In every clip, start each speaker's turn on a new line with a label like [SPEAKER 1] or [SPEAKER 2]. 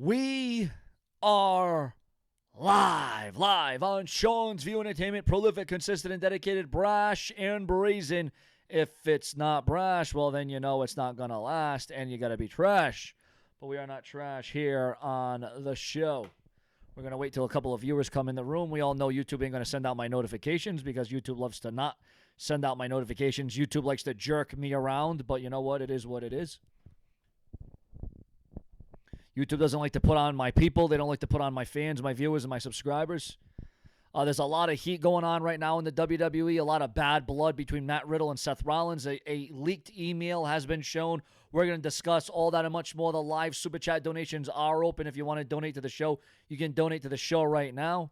[SPEAKER 1] We are live on Sean's View Entertainment. Prolific, consistent, and dedicated, brash and brazen. If it's not brash, well, then you know it's not going to last, and you got to be trash. But we are not trash here on the show. We're going to wait till a couple of viewers come in the room. We all know YouTube ain't going to send out my notifications because YouTube loves to not send out my notifications. YouTube likes to jerk me around, but you know what? It is what it is. YouTube doesn't like to put on my people. They don't like to put on my fans, my viewers, and my subscribers. There's a lot of heat going on right now in the WWE, a lot of bad blood between Matt Riddle and Seth Rollins. A leaked email has been shown. We're going to discuss all that and much more. The live Super Chat donations are open. If you want to donate to the show, you can donate to the show right now.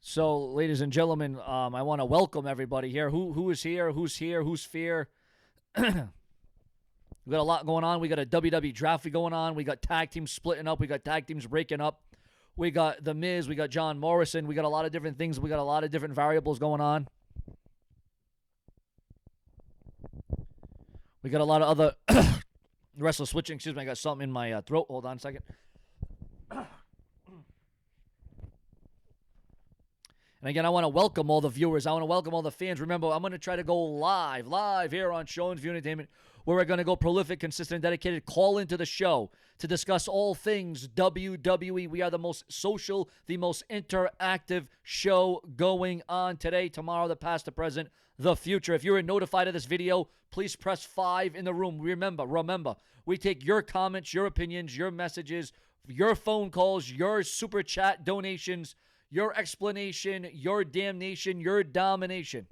[SPEAKER 1] So, ladies and gentlemen, I want to welcome everybody here. Who is here? Who's here? Who's fear? We got a lot going on. We got a WWE draft going on. We got tag teams splitting up. We got tag teams breaking up. We got The Miz. We got John Morrison. We got a lot of different things. We got a lot of different variables going on. We got a lot of other wrestlers switching. Excuse me, I got something in my throat. Hold on a second. And again, I want to welcome all the viewers. I want to welcome all the fans. Remember, I'm going to try to go live here on Sean's View Entertainment, where we're going to go prolific, consistent, and dedicated. Call into the show to discuss all things WWE. We are the most social, the most interactive show going on today, tomorrow, the past, the present, the future. If you're notified of this video, please press 5 in the room. Remember, we take your comments, your opinions, your messages, your phone calls, your super chat donations, your explanation, your damnation, your domination.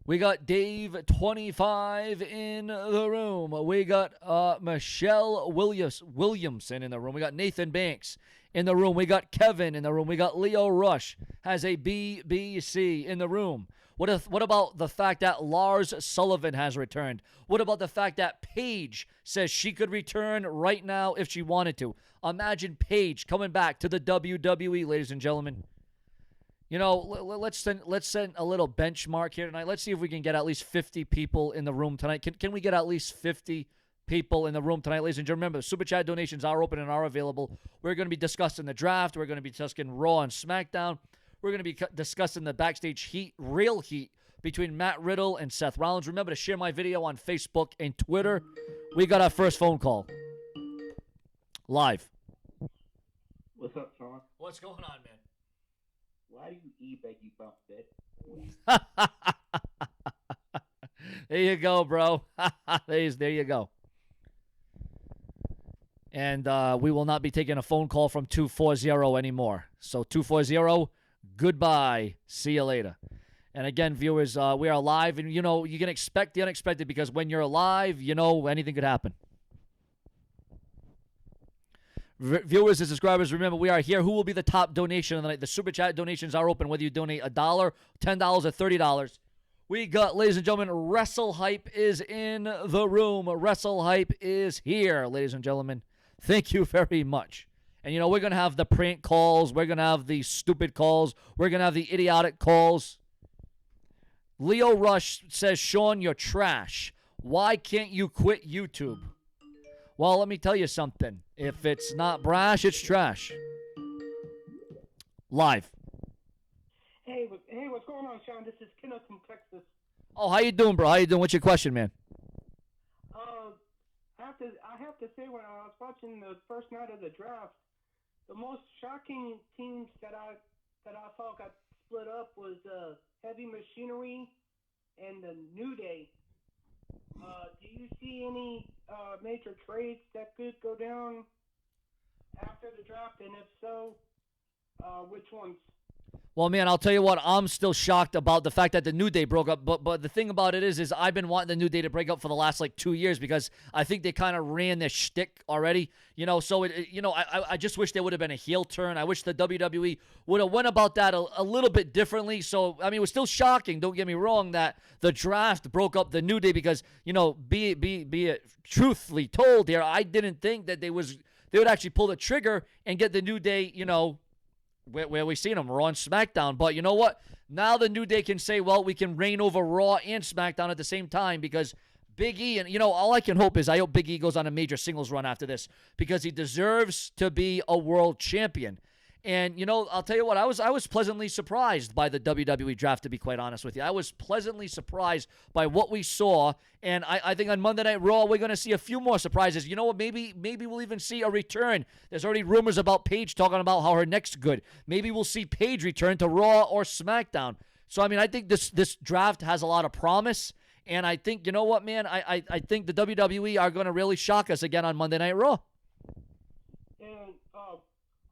[SPEAKER 1] We got Dave 25 in the room. We got Michelle Williamson in the room. We got Nathan Banks in the room. We got Kevin in the room. We got Leo Rush has a BBC in the room. What about the fact that Lars Sullivan has returned? What about the fact that Paige says she could return right now if she wanted to? Imagine Paige coming back to the WWE, ladies and gentlemen. You know, let's send a little benchmark here tonight. Let's see if we can get at least 50 people in the room tonight. Can we get at least 50 people in the room tonight, ladies and gentlemen? Remember, Super Chat donations are open and are available. We're going to be discussing the draft. We're going to be discussing Raw and SmackDown. We're going to be discussing the backstage heat, real heat, between Matt Riddle and Seth Rollins. Remember to share my video on Facebook and Twitter. We got our first phone call. Live.
[SPEAKER 2] What's up, Sean?
[SPEAKER 1] What's going on, man?
[SPEAKER 2] Why do you eat like you bump it?
[SPEAKER 1] There you go, bro. There you go. And we will not be taking a phone call from 240 anymore. So 240, goodbye. See you later. And again, viewers, we are live. And, you know, you can expect the unexpected because when you're live, you know, anything could happen. Viewers and subscribers, remember, we are here. Who will be the top donation of the night? The Super Chat donations are open, whether you donate $1, $10, or $30. We got, ladies and gentlemen, Wrestle Hype is in the room. Wrestle Hype is here, ladies and gentlemen. Thank you very much. And, you know, we're going to have the prank calls. We're going to have the stupid calls. We're going to have the idiotic calls. Leo Rush says, Sean, you're trash. Why can't you quit YouTube? Well, let me tell you something. If it's not brash, it's trash. Live.
[SPEAKER 2] Hey, what's going on, Sean? This is Kenneth from Texas.
[SPEAKER 1] Oh, how you doing, bro? How you doing? What's your question, man?
[SPEAKER 2] I have to say, when I was watching the first night of the draft, the most shocking teams that I saw got split up was Heavy Machinery and the New Day. Do you see any major trades that could go down after the draft, and if so, which ones?
[SPEAKER 1] Well, man, I'll tell you what, I'm still shocked about the fact that the New Day broke up. But the thing about it is I've been wanting the New Day to break up for the last, 2 years because I think they kind of ran their shtick already. You know, so, I just wish there would have been a heel turn. I wish the WWE would have went about that a little bit differently. So, I mean, it was still shocking, don't get me wrong, that the draft broke up the New Day because, you know, be it truthfully told here, I didn't think that they would actually pull the trigger and get the New Day, you know, where we seen them, Raw and SmackDown. But you know what? Now the New Day can say, well, we can reign over Raw and SmackDown at the same time because Big E, and all I can hope is I hope Big E goes on a major singles run after this because he deserves to be a world champion. And, I'll tell you what, I was pleasantly surprised by the WWE draft, to be quite honest with you. I was pleasantly surprised by what we saw, and I think on Monday Night Raw, we're going to see a few more surprises. You know what, maybe we'll even see a return. There's already rumors about Paige talking about how her neck's good. Maybe we'll see Paige return to Raw or SmackDown. So, I think this draft has a lot of promise, and I think, you know what, man, I think the WWE are going to really shock us again on Monday Night Raw.
[SPEAKER 2] And,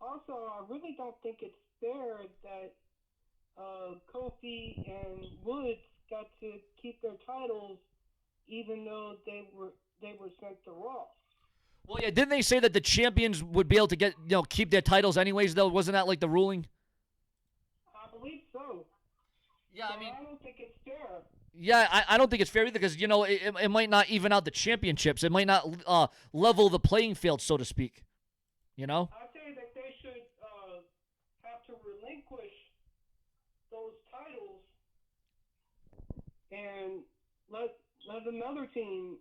[SPEAKER 2] also, I really don't think it's fair that Kofi and Woods got to keep their titles, even though they were sent to Raw.
[SPEAKER 1] Well, yeah, didn't they say that the champions would be able to keep their titles anyways? Though, wasn't that like the ruling?
[SPEAKER 2] I believe so.
[SPEAKER 1] Yeah,
[SPEAKER 2] so I don't think it's fair.
[SPEAKER 1] Yeah, I don't think it's fair either because it might not even out the championships. It might not level the playing field, so to speak.
[SPEAKER 2] I say that they should have to relinquish those titles and let another team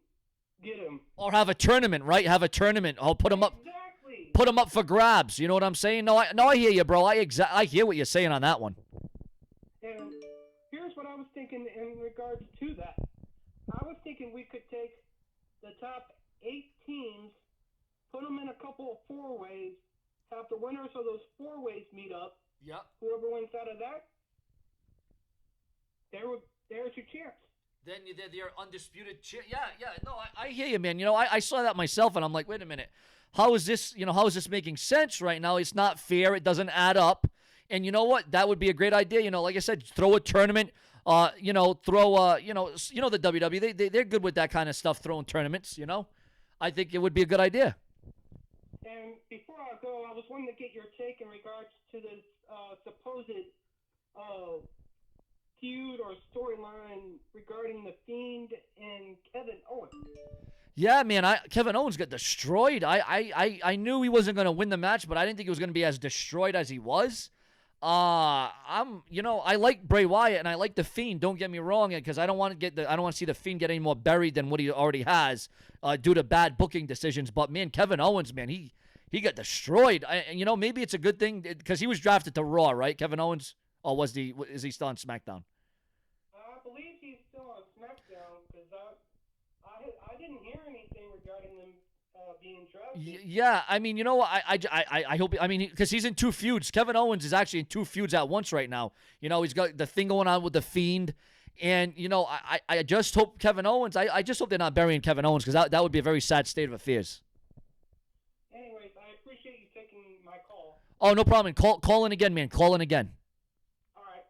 [SPEAKER 2] get them.
[SPEAKER 1] Or have a tournament, right? Have a tournament. I'll put them up.
[SPEAKER 2] Exactly.
[SPEAKER 1] Put them up for grabs. You know what I'm saying? No, I hear you, bro. I hear what you're saying on that one.
[SPEAKER 2] And here's what I was thinking in regards to that. I was thinking we could take the top 8 teams, put them in a couple of four-ways, have the winners of those four-ways meet up.
[SPEAKER 1] Yep.
[SPEAKER 2] Whoever wins out of that, there's your chance.
[SPEAKER 1] Then they're undisputed. Yeah. No, I hear you, man. I saw that myself, and I'm like, wait a minute. How is this? How is this making sense right now? It's not fair. It doesn't add up. And you know what? That would be a great idea. Like I said, throw a tournament. Throw the WWE. They're good with that kind of stuff, throwing tournaments. I think it would be a good idea.
[SPEAKER 2] And before I go, I was wanting to get your take in regards to this supposed feud or storyline regarding The Fiend and Kevin Owens. Yeah, man,
[SPEAKER 1] Kevin Owens got destroyed. I knew he wasn't going to win the match, but I didn't think he was going to be as destroyed as he was. I like Bray Wyatt and I like The Fiend. Don't get me wrong, because I don't want to see The Fiend get any more buried than what he already has due to bad booking decisions. But man, Kevin Owens, man, he got destroyed. Maybe it's a good thing because he was drafted to Raw, right? Kevin Owens, or is he still on SmackDown?
[SPEAKER 2] I believe he's still on SmackDown because I didn't hear anything regarding them being drafted.
[SPEAKER 1] Yeah, I hope. Because he's in 2 feuds. Kevin Owens is actually in 2 feuds at once right now. He's got the thing going on with The Fiend. And, I just hope Kevin Owens, I just hope they're not burying Kevin Owens because that would be a very sad state of affairs.
[SPEAKER 2] Anyways, I appreciate you taking my call.
[SPEAKER 1] Oh, no problem. Call in again, man. Call in again.
[SPEAKER 2] All right.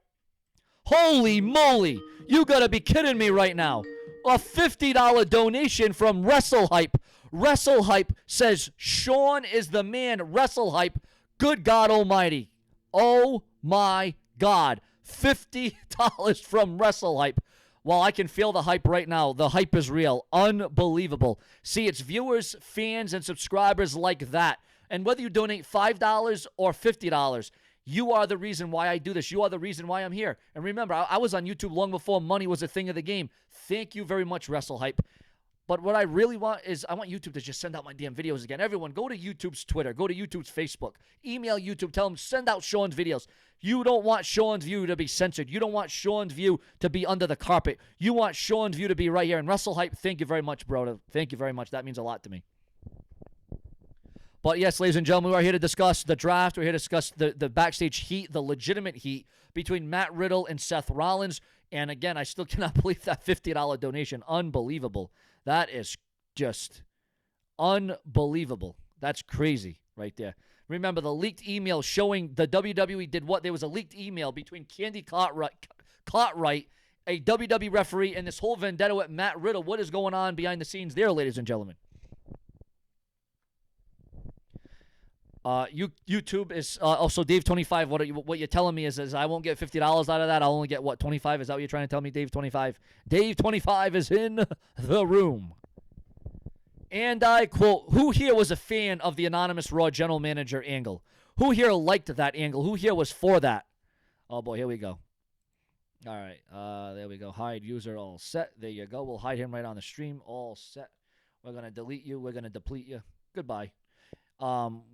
[SPEAKER 1] Holy moly. You got to be kidding me right now. A $50 donation from WrestleHype. WrestleHype says Sean is the man. WrestleHype. Good God almighty. Oh, my God. $50 from WrestleHype. Well, I can feel the hype right now. The hype is real. Unbelievable. See, it's viewers, fans, and subscribers like that. And whether you donate $5 or $50, you are the reason why I do this. You are the reason why I'm here. And remember, I was on YouTube long before money was a thing of the game. Thank you very much, WrestleHype. But what I really want is I want YouTube to just send out my damn videos again. Everyone, go to YouTube's Twitter. Go to YouTube's Facebook. Email YouTube. Tell them, send out Sean's videos. You don't want Sean's view to be censored. You don't want Sean's view to be under the carpet. You want Sean's view to be right here. And WrestleHype, thank you very much, bro. Thank you very much. That means a lot to me. But yes, ladies and gentlemen, we're here to discuss the draft. We're here to discuss the backstage heat, the legitimate heat between Matt Riddle and Seth Rollins. And again, I still cannot believe that $50 donation. Unbelievable. That is just unbelievable. That's crazy right there. Remember, the leaked email showing the WWE did what? There was a leaked email between Candy Cartwright, a WWE referee, and this whole vendetta with Matt Riddle. What is going on behind the scenes there, ladies and gentlemen? YouTube is also Dave25. What you're telling me is I won't get $50 out of that. I'll only get what, 25? Is that what you're trying to tell me, Dave25? Dave25 is in the room. And I quote, who here was a fan of the anonymous Raw general manager angle? Who here liked that angle? Who here was for that? Oh, boy, here we go. All right, there we go. Hide user, all set. There you go. We'll hide him right on the stream, all set. We're going to delete you. We're going to deplete you. Goodbye.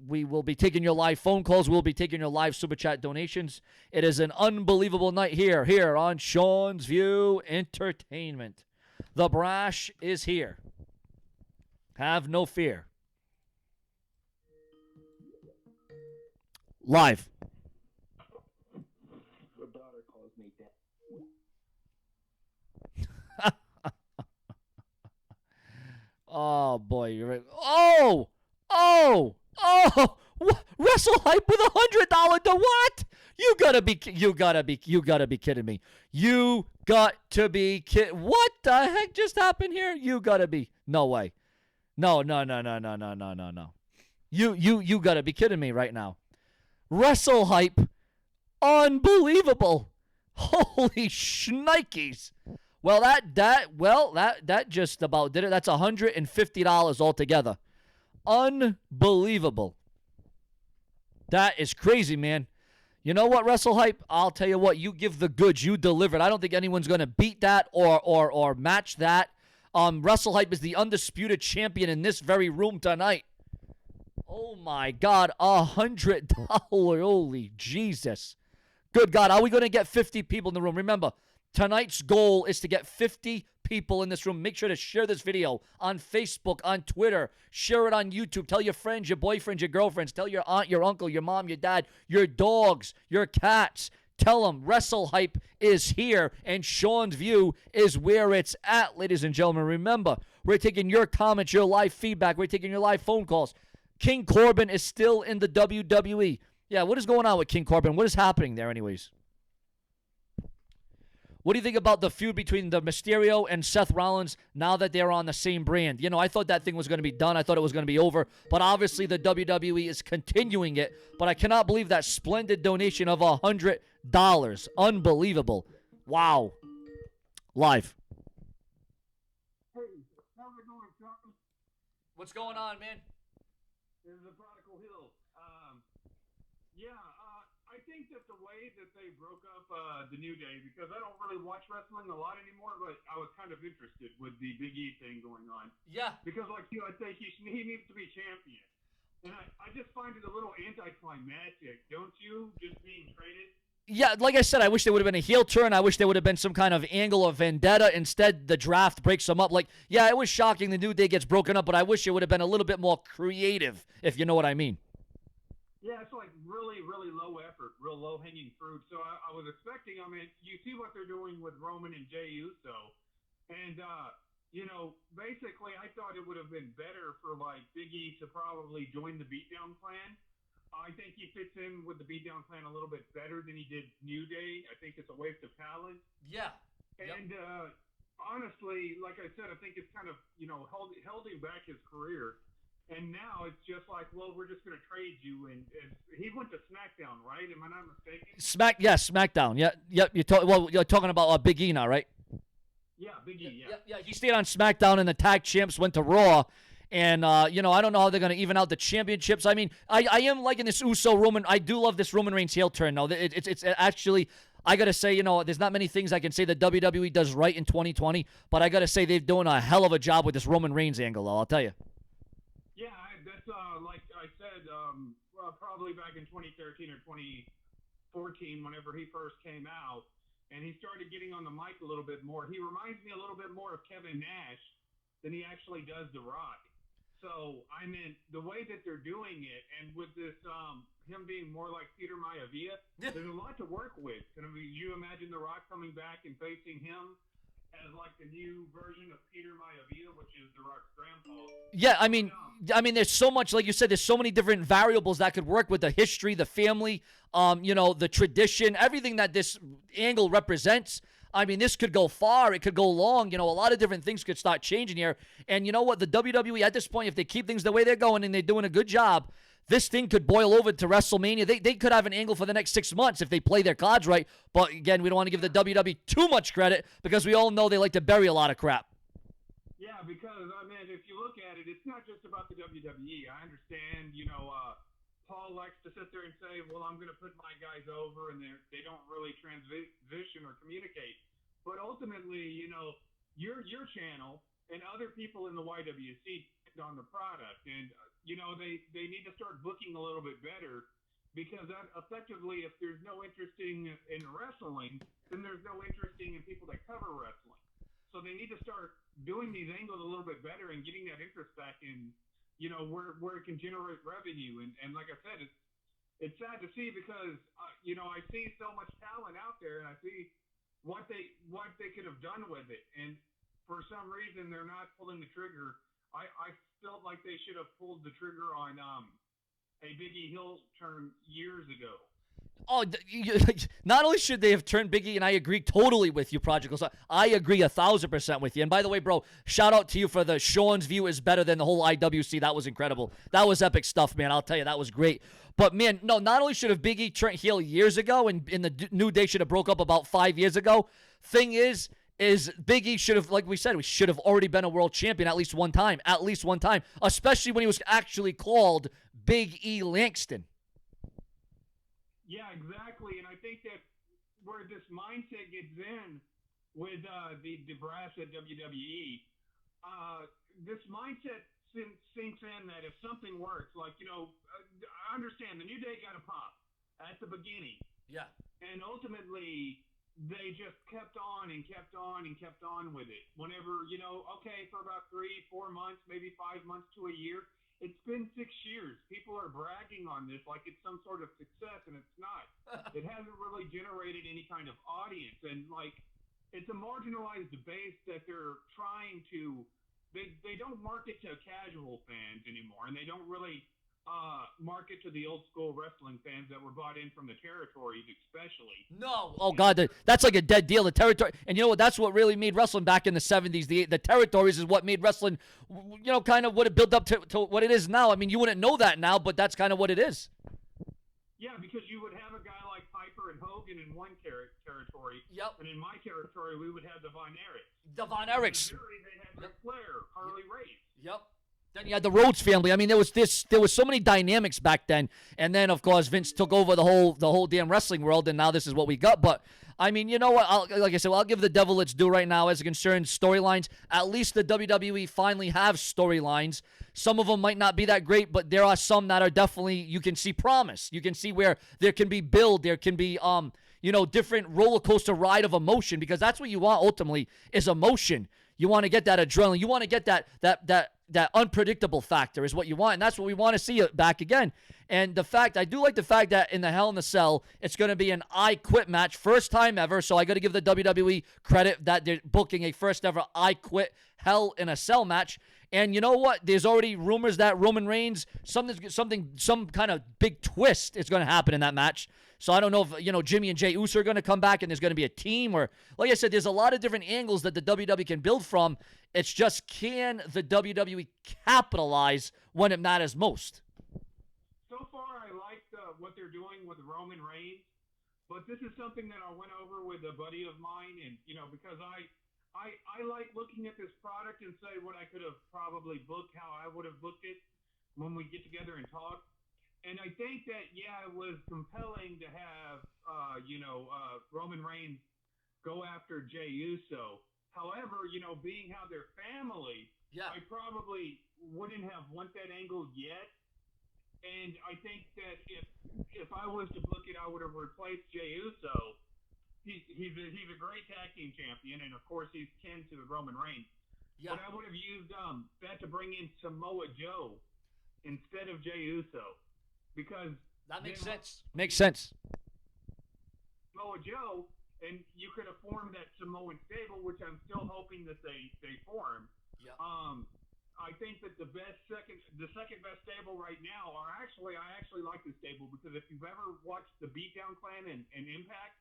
[SPEAKER 1] We will be taking your live phone calls. We'll be taking your live Super Chat donations. It is an unbelievable night here on Sean's View Entertainment. The Brash is here. Have no fear. Live.
[SPEAKER 2] Your daughter calls me dad.
[SPEAKER 1] Oh, boy. You're right. Oh! Wrestle Hype with $100 to what? You gotta be kidding me. You got to be kidding. What the heck just happened here? You gotta be. No way. No. You gotta be kidding me right now. Wrestle Hype. Unbelievable. Holy shnikes. Well, that just about did it. That's $150 altogether. Unbelievable. That is crazy, man. You know what, Wrestle Hype? I'll tell you what. You give the goods. You deliver it. I don't think anyone's going to beat that or match that. Wrestle Hype is the undisputed champion in this very room tonight. Oh, my God. $100. Holy Jesus. Good God. Are we going to get 50 people in the room? Remember, tonight's goal is to get 50 people in this room. Make sure to share this video on Facebook, on Twitter. Share it on YouTube. Tell your friends, your boyfriends, your girlfriends. Tell your aunt, your uncle, your mom, your dad, your dogs, your cats. Tell them Wrestle Hype is here and Sean's View is where it's at, ladies and gentlemen. Remember, we're taking your comments, your live feedback. We're taking your live phone calls. King Corbin is still in the WWE. Yeah, what is going on with King Corbin? What is happening there anyways? What do you think about the feud between the Mysterio and Seth Rollins now that they're on the same brand? You know, I thought that thing was going to be done. I thought it was going to be over. But obviously the WWE is continuing it. But I cannot believe that splendid donation of $100. Unbelievable. Wow. Live.
[SPEAKER 2] Hey, how's it going, John?
[SPEAKER 1] What's going on, man?
[SPEAKER 2] This is the Prodigal Hill. I think that the way that they broke up the New Day, because I don't really watch wrestling a lot anymore, but I was kind of interested with the Big E thing going on.
[SPEAKER 1] Yeah.
[SPEAKER 2] Because, like you, I think he needs to be champion. And I just find it a little anticlimactic, don't you, just being traded?
[SPEAKER 1] Yeah, like I said, I wish there would have been a heel turn. I wish there would have been some kind of angle or vendetta. Instead, the draft breaks them up. Like, yeah, it was shocking the New Day gets broken up, but I wish it would have been a little bit more creative, if you know what I mean.
[SPEAKER 2] Yeah, it's like really, really low effort, real low-hanging fruit. So I was expecting, I mean, you see what they're doing with Roman and Jey Uso. And, basically I thought it would have been better for, like, Big E to probably join the Beatdown Clan. I think he fits in with the Beatdown Clan a little bit better than he did New Day. I think it's a waste of talent.
[SPEAKER 1] Yeah.
[SPEAKER 2] And honestly, like I said, I think it's kind of, held him back his career. And now it's just like, well, we're just going to trade you. And he went to SmackDown, right? Am I not mistaken?
[SPEAKER 1] SmackDown. Yeah. You're talking about Big E now, right?
[SPEAKER 2] Yeah, Big E, yeah.
[SPEAKER 1] Yeah, he stayed on SmackDown, and the tag champs went to Raw. And, I don't know how they're going to even out the championships. I mean, I am liking this Roman. I do love this Roman Reigns heel turn, though. It's actually, I got to say, there's not many things I can say that WWE does right in 2020, but I got to say they're doing a hell of a job with this Roman Reigns angle, though, I'll tell you.
[SPEAKER 2] Yeah, that's like I said, probably back in 2013 or 2014, whenever he first came out, and he started getting on the mic a little bit more. He reminds me a little bit more of Kevin Nash than he actually does The Rock. So, I mean, the way that they're doing it, and with this, him being more like Peter Maivia, there's a lot to work with. And I mean, you imagine The Rock coming back and facing him as like the new version of Peter Maivia, which is The Rock's grandpa.
[SPEAKER 1] Yeah, I mean, there's so much, like you said, there's so many different variables that could work with the history, the family, the tradition, everything that this angle represents. I mean, this could go far. It could go long. A lot of different things could start changing here. And you know what? The WWE at this point, if they keep things the way they're going and they're doing a good job, this thing could boil over to WrestleMania. They could have an angle for the next 6 months if they play their cards right. But again, we don't want to give the WWE too much credit because we all know they like to bury a lot of crap.
[SPEAKER 2] Yeah, because, I mean, if you look at it, it's not just about the WWE. I understand,
[SPEAKER 3] Paul likes to sit there and say, well, I'm going to put my guys over, and they don't really transition or communicate. But ultimately, your channel and other people in the YWC depend on the product. And, they need to start booking a little bit better because that effectively, if there's no interesting in wrestling, then there's no interesting in people that cover wrestling. So they need to start doing these angles a little bit better and getting that interest back in, where it can generate revenue. And like I said, it's sad to see because, I see so much talent out there and I see what they could have done with it. And for some reason, they're not pulling the trigger. I felt like they should have pulled the trigger on a Big E heel turn years ago.
[SPEAKER 1] Oh, not only should they have turned Big E, and I agree totally with you, Prodigal. So I agree 1,000% with you. And by the way, bro, shout out to you for the Sean's view is better than the whole IWC. That was incredible. That was epic stuff, man. I'll tell you, that was great. But man, no, not only should have Big E turned heel years ago, and in the New Day should have broke up about 5 years ago. Thing is Big E should have, like we said, we should have already been a world champion at least one time, especially when he was actually called Big E Langston.
[SPEAKER 3] Yeah, exactly. And I think that where this mindset gets in with the brass at WWE, this mindset sinks in that if something works, like, I understand the New Day got a pop at the beginning.
[SPEAKER 1] Yeah.
[SPEAKER 3] And ultimately, they just kept on and kept on and kept on with it. Whenever, okay, for about 3-4 months, maybe 5 months to a year, it's been 6 years. People are bragging on this like it's some sort of success, and it's not. It hasn't really generated any kind of audience. And, it's a marginalized base that they're trying to – they don't market to casual fans anymore, and they don't really market to the old-school wrestling fans that were bought in from the territories especially.
[SPEAKER 1] No. Oh, God, that's like a dead deal. The territory, and you know what? That's what really made wrestling back in the 70s. The territories is what made wrestling, kind of what it built up to what it is now. I mean, you wouldn't know that now, but that's kind of what it is.
[SPEAKER 3] Yeah, because you would have a guy like Piper and Hogan in one territory.
[SPEAKER 1] Yep.
[SPEAKER 3] And in my territory, we would have the Von Erichs.
[SPEAKER 1] The Von Erichs.
[SPEAKER 3] In Missouri, they had Ric Flair, Harley Race.
[SPEAKER 1] Yep. Then you had the Rhodes family. I mean, there was so many dynamics back then. And then, of course, Vince took over the whole damn wrestling world, and now this is what we got. But I mean, you know what? Like I said, I'll give the devil its due right now as it concerns storylines. At least the WWE finally have storylines. Some of them might not be that great, but there are some that are definitely, you can see promise. You can see where there can be build. There can be, different roller coaster ride of emotion, because that's what you want ultimately is emotion. You want to get that adrenaline. You want to get that unpredictable factor is what you want, and that's what we want to see back again. And I do like the fact that in the Hell in a Cell, it's going to be an I Quit match, first time ever. So I got to give the WWE credit that they're booking a first ever I Quit Hell in a Cell match. And you know what? There's already rumors that Roman Reigns, some kind of big twist is going to happen in that match. So I don't know if, Jimmy and Jey Uso are going to come back and there's going to be a team, or, like I said, there's a lot of different angles that the WWE can build from. It's just, can the WWE capitalize when it matters most?
[SPEAKER 3] So far, I like what they're doing with Roman Reigns, but this is something that I went over with a buddy of mine, and, because I like looking at this product and say what I could have probably booked, how I would have booked it when we get together and talk. And I think that, it was compelling to have, Roman Reigns go after Jey Uso. However, being how they're family, I probably wouldn't have want that angle yet. And I think that if I was to book it, I would have replaced Jey Uso. He's a great tag team champion, and of course he's kin to Roman Reigns. Yeah. But I would have used that to bring in Samoa Joe instead of Jey Uso. Because
[SPEAKER 1] that makes sense. Makes sense.
[SPEAKER 3] Samoa Joe, and you could have formed that Samoan stable, which I'm still hoping that they form. Yeah. I think that the second best stable right now I actually like this stable, because if you've ever watched the Beatdown Clan and Impact,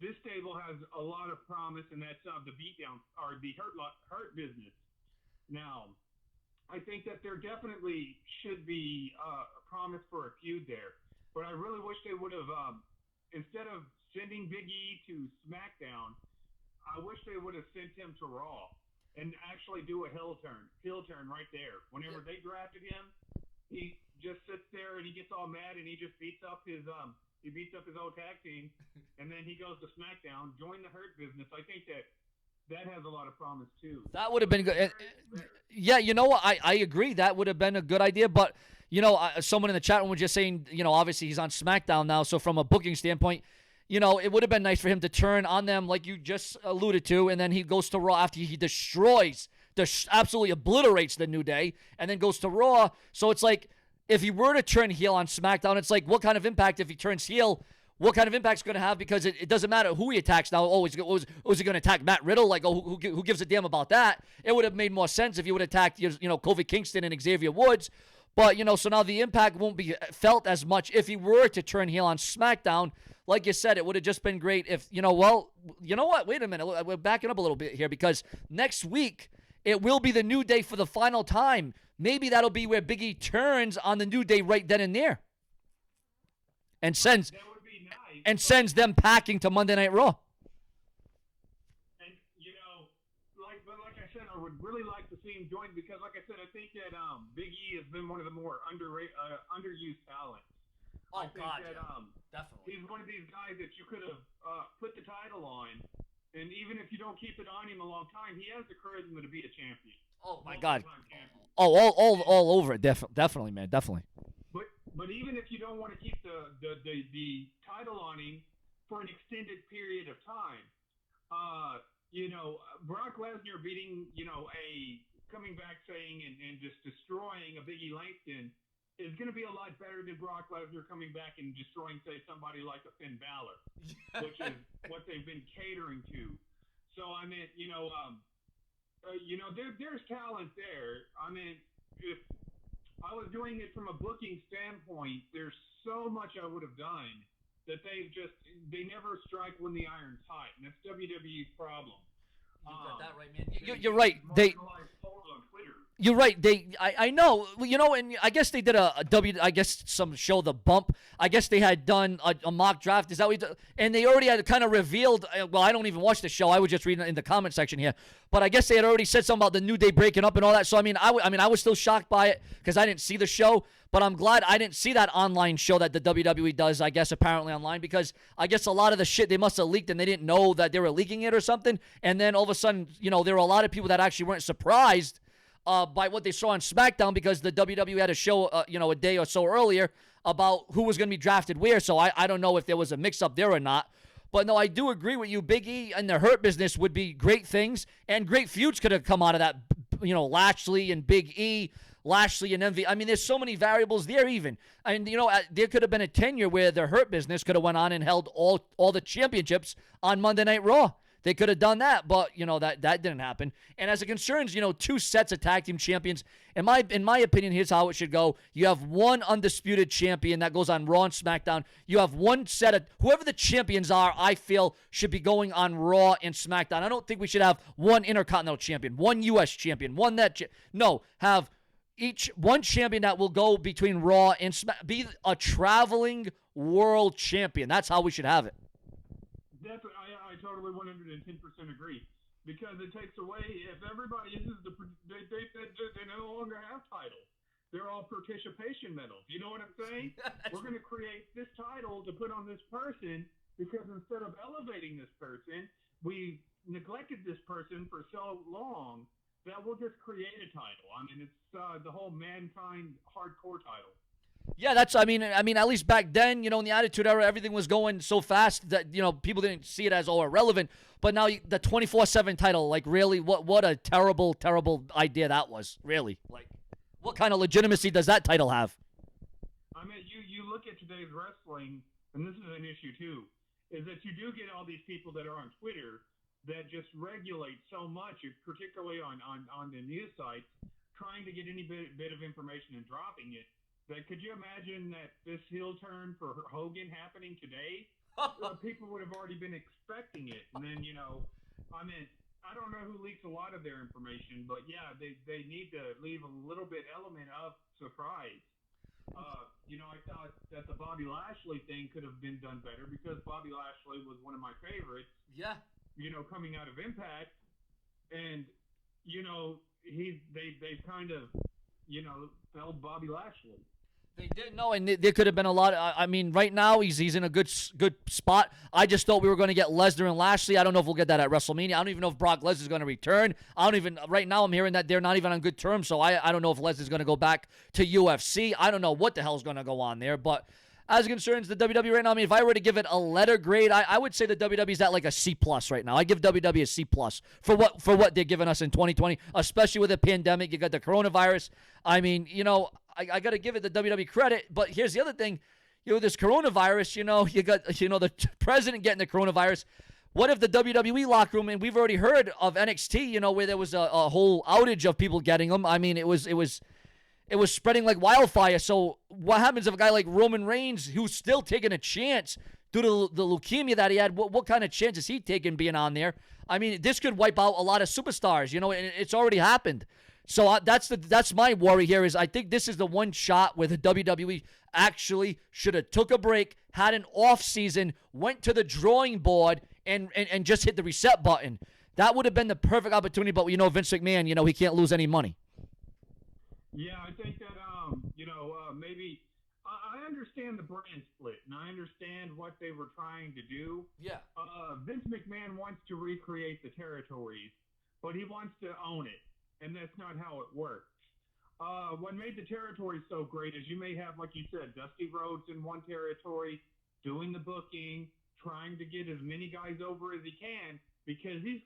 [SPEAKER 3] this stable has a lot of promise, and that's the Beatdown or the Hurt Business. Now, I think that there definitely should be a promise for a feud there. But I really wish they would have, instead of sending Big E to SmackDown, I wish they would have sent him to Raw and actually do a heel turn right there. Whenever they drafted him, just sits there and he gets all mad and he just beats up his old tag team, and then he goes to SmackDown, join the Hurt Business. I think that has a lot of promise too.
[SPEAKER 1] That would have been good. Yeah, you know what? I agree. That would have been a good idea. But, someone in the chat room was just saying, obviously he's on SmackDown now. So from a booking standpoint, it would have been nice for him to turn on them like you just alluded to. And then he goes to Raw after he absolutely obliterates the New Day, and then goes to Raw. So it's like, if he were to turn heel on SmackDown, it's like, what kind of impact if he turns heel? What kind of impact is going to have? Because it doesn't matter who he attacks now. Oh, was he going to attack Matt Riddle? Like, who gives a damn about that? It would have made more sense if he would have attacked, Kofi Kingston and Xavier Woods. But, so now the impact won't be felt as much if he were to turn heel on SmackDown. Like you said, it would have just been great if, you know what? Wait a minute. We're backing up a little bit here, because next week it will be the New Day for the final time. Maybe that'll be where Big E turns on the New Day right then and there, and sends them packing to Monday Night Raw.
[SPEAKER 3] And like I said, I would really like to see him join, because, like I said, I think that Big E has been one of the more underused talents.
[SPEAKER 1] Oh,
[SPEAKER 3] I think
[SPEAKER 1] God,
[SPEAKER 3] that,
[SPEAKER 1] definitely.
[SPEAKER 3] He's one of these guys that you could have put the title on, and even if you don't keep it on him a long time, he has the charisma to be a champion.
[SPEAKER 1] Oh my God! Oh, all over it. Definitely, man. Definitely.
[SPEAKER 3] But even if you don't want to keep the title on him for an extended period of time, Brock Lesnar beating, coming back saying and just destroying a Biggie Langston is going to be a lot better than Brock Lesnar coming back and destroying, say, somebody like a Finn Balor, which is what they've been catering to. So I mean, there's talent there. I mean, if I was doing it from a booking standpoint, there's so much I would have done that they never strike when the iron's hot, and that's WWE's problem.
[SPEAKER 1] You got that right, man. You're right. You're right. I know. And I guess they did some show, The Bump. I guess they had done a mock draft. Is that what? And they already had kind of revealed. Well, I don't even watch the show. I was just reading in the comment section here. But I guess they had already said something about the New Day breaking up and all that. So I mean, I was still shocked by it because I didn't see the show. But I'm glad I didn't see that online show that the WWE does, I guess, apparently online, because I guess a lot of the shit they must have leaked and they didn't know that they were leaking it or something. And then all of a sudden, there were a lot of people that actually weren't surprised by what they saw on SmackDown, because the WWE had a show, a day or so earlier about who was going to be drafted where. So I don't know if there was a mix-up there or not. But no, I do agree with you. Big E and the Hurt Business would be great things, and great feuds could have come out of that. Lashley and Big E, Lashley and Envy. I mean, there's so many variables there even. And, there could have been a tenure where the Hurt Business could have went on and held all the championships on Monday Night Raw. They could have done that, but, that didn't happen. And as it concerns, 2 sets of tag team champions, in my opinion, here's how it should go. You have one undisputed champion that goes on Raw and SmackDown. You have one set of, whoever the champions are, I feel, should be going on Raw and SmackDown. I don't think we should have one Intercontinental champion, one U.S. champion, one that, no, have one champion that will go between Raw and be a traveling world champion. That's how we should have it.
[SPEAKER 3] Definitely, I totally 110% agree, because it takes away, if everybody uses they no longer have titles. They're all participation medals. You know what I'm saying? We're going to create this title to put on this person, because instead of elevating this person, we neglected this person for so long that we'll just create a title. I mean, it's the whole Mankind hardcore title.
[SPEAKER 1] Yeah, I mean, at least back then, in the Attitude Era, everything was going so fast that, people didn't see it as all irrelevant. But now the 24/7 title, like, really, what a terrible, terrible idea that was, really. Like, what kind of legitimacy does that title have?
[SPEAKER 3] I mean, you look at today's wrestling, and this is an issue too, is that you do get all these people that are on Twitter that just regulate so much, particularly on the news sites, trying to get any bit of information and dropping it. But could you imagine that this heel turn for Hogan happening today? People would have already been expecting it. And then, I mean, I don't know who leaks a lot of their information, but yeah, they need to leave a little bit element of surprise. I thought that the Bobby Lashley thing could have been done better, because Bobby Lashley was one of my favorites.
[SPEAKER 1] Yeah.
[SPEAKER 3] Coming out of Impact, and they kind of held Bobby Lashley.
[SPEAKER 1] They didn't know, and there could have been a lot. I mean, right now he's in a good spot. I just thought we were going to get Lesnar and Lashley. I don't know if we'll get that at WrestleMania. I don't even know if Brock Lesnar is going to return. I don't even. Right now, I'm hearing that they're not even on good terms. So I don't know if Lesnar's going to go back to UFC. I don't know what the hell's going to go on there. But as it concerns the WWE right now, I mean, if I were to give it a letter grade, I would say the WWE's at like a C+ right now. I give WWE a C+ for what they're giving us in 2020, especially with the pandemic. You got the coronavirus. I mean, I got to give it the WWE credit, but here's the other thing. This coronavirus, you got, the president getting the coronavirus. What if the WWE locker room, and we've already heard of NXT, where there was a whole outage of people getting them. I mean, it was spreading like wildfire. So what happens if a guy like Roman Reigns, who's still taking a chance due to the leukemia that he had, what kind of chance is he taking being on there? I mean, this could wipe out a lot of superstars, and it's already happened. So that's my worry here is I think this is the one shot where the WWE actually should have took a break, had an off season, went to the drawing board, and just hit the reset button. That would have been the perfect opportunity, but Vince McMahon, he can't lose any money.
[SPEAKER 3] Yeah, I think that maybe I understand the brand split, and I understand what they were trying to do.
[SPEAKER 1] Yeah.
[SPEAKER 3] Vince McMahon wants to recreate the territories, but he wants to own it. And that's not how it works. What made the territory so great is you may have, like you said, Dusty Rhodes in one territory, doing the booking, trying to get as many guys over as he can, because he's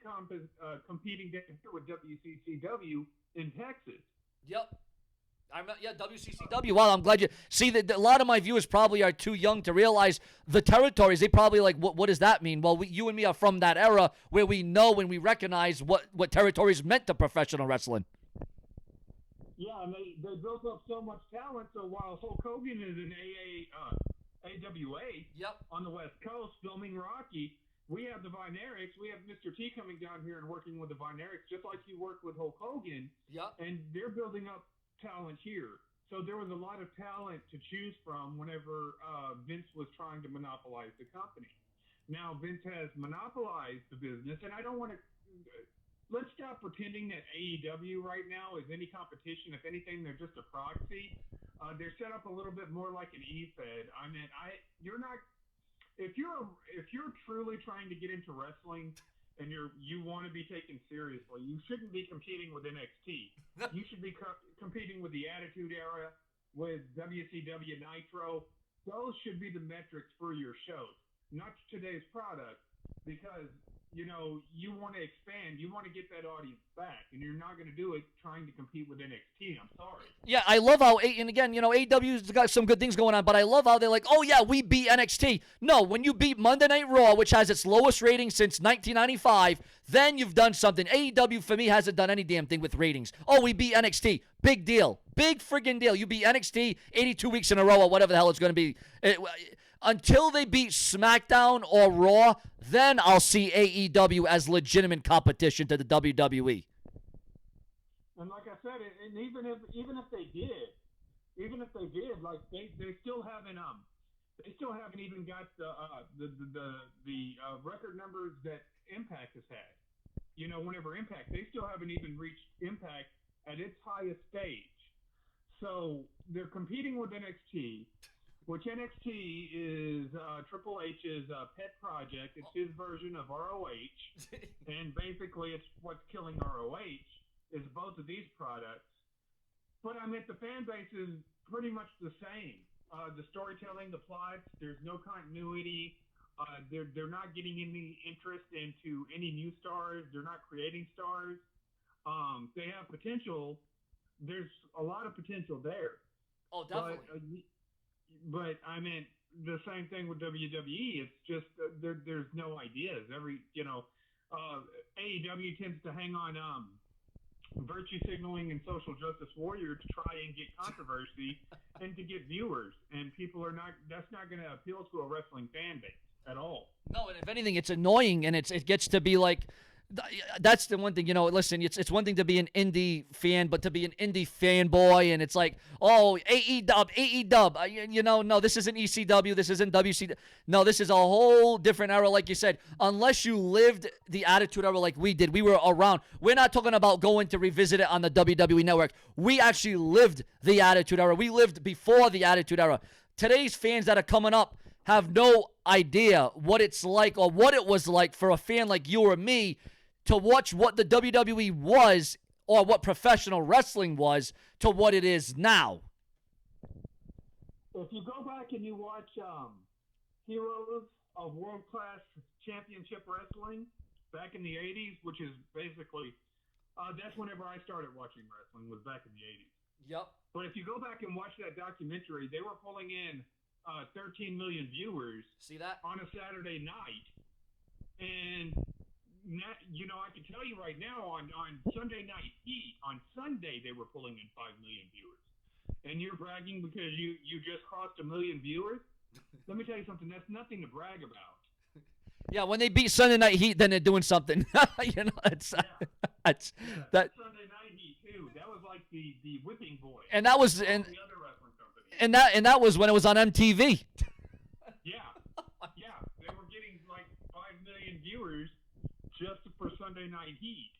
[SPEAKER 3] competing with WCCW in Texas.
[SPEAKER 1] Yep. WCCW. Well, I'm glad you see that. A lot of my viewers probably are too young to realize the territories. They probably like, what does that mean? Well, you and me are from that era where we know and we recognize what territories meant to professional wrestling.
[SPEAKER 3] Yeah, and they built up so much talent. So while Hulk Hogan is in AWA on the West Coast filming Rocky, we have the Vinerics. We have Mr. T coming down here and working with the Vinerics, just like you worked with Hulk Hogan.
[SPEAKER 1] Yep.
[SPEAKER 3] And they're building up talent here. So there was a lot of talent to choose from whenever Vince was trying to monopolize the company. Now Vince has monopolized the business, and I don't want to. Let's stop pretending that AEW right now is any competition. If anything, they're just a proxy. They're set up a little bit more like an E-Fed. I mean, you're not. If you're truly trying to get into wrestling, and you want to be taken seriously, you shouldn't be competing with NXT. You should be competing with the Attitude Era, with WCW Nitro. Those should be the metrics for your shows, not today's product, because you want to expand, you want to get that audience back, and you're not going to do it trying to compete with NXT. I'm sorry.
[SPEAKER 1] Yeah, I love how, and again, AEW's got some good things going on, but I love how they're like, oh yeah, we beat NXT. No, when you beat Monday Night Raw, which has its lowest rating since 1995, then you've done something. AEW, for me, hasn't done any damn thing with ratings. Oh, we beat NXT. Big deal. Big friggin' deal. You beat NXT 82 weeks in a row or whatever the hell it's going to be. Until they beat SmackDown or Raw, then I'll see AEW as legitimate competition to the WWE.
[SPEAKER 3] And like I said, and even if they did, like they still haven't even got the record numbers that Impact has had. Whenever Impact, they still haven't even reached Impact at its highest stage. So they're competing with NXT. Which NXT is Triple H's pet project. It's his version of ROH, and basically it's what's killing ROH is both of these products. But I mean, the fan base is pretty much the same. The storytelling, the plots, there's no continuity. They're not getting any interest into any new stars. They're not creating stars. They have potential. There's a lot of potential there.
[SPEAKER 1] Oh, definitely.
[SPEAKER 3] But I mean, the same thing with WWE. It's just there's no ideas. AEW tends to hang on virtue signaling and social justice warrior to try and get controversy and to get viewers. And people are not. That's not going to appeal to a wrestling fan base at all.
[SPEAKER 1] No, and if anything, it's annoying, and it gets to be like That's the one thing, listen, it's one thing to be an indie fan, but to be an indie fanboy, and it's like, oh, AE dub. No, this isn't ECW, this isn't WCW. No, this is a whole different era, like you said. Unless you lived the Attitude Era like we did, we were around. We're not talking about going to revisit it on the WWE Network. We actually lived the Attitude Era. We lived before the Attitude Era. Today's fans that are coming up have no idea what it's like or what it was like for a fan like you or me to watch what the WWE was or what professional wrestling was to what it is now.
[SPEAKER 3] If you go back and you watch Heroes of World Class Championship Wrestling back in the 80s, which is basically, that's whenever I started watching wrestling, was back in the 80s.
[SPEAKER 1] Yep.
[SPEAKER 3] But if you go back and watch that documentary, they were pulling in 13 million viewers.
[SPEAKER 1] See that?
[SPEAKER 3] On a Saturday night. And, I can tell you right now, on Sunday Night Heat, on Sunday they were pulling in 5 million viewers. And you're bragging because you just crossed 1 million viewers? Let me tell you something, that's nothing to brag about.
[SPEAKER 1] Yeah, when they beat Sunday Night Heat, then they're doing something. It's that
[SPEAKER 3] Sunday Night Heat too. That was like the whipping boy.
[SPEAKER 1] And that was
[SPEAKER 3] the other wrestling company.
[SPEAKER 1] And that was when it was on MTV.
[SPEAKER 3] Yeah, they were getting like 5 million viewers just for Sunday Night Heat.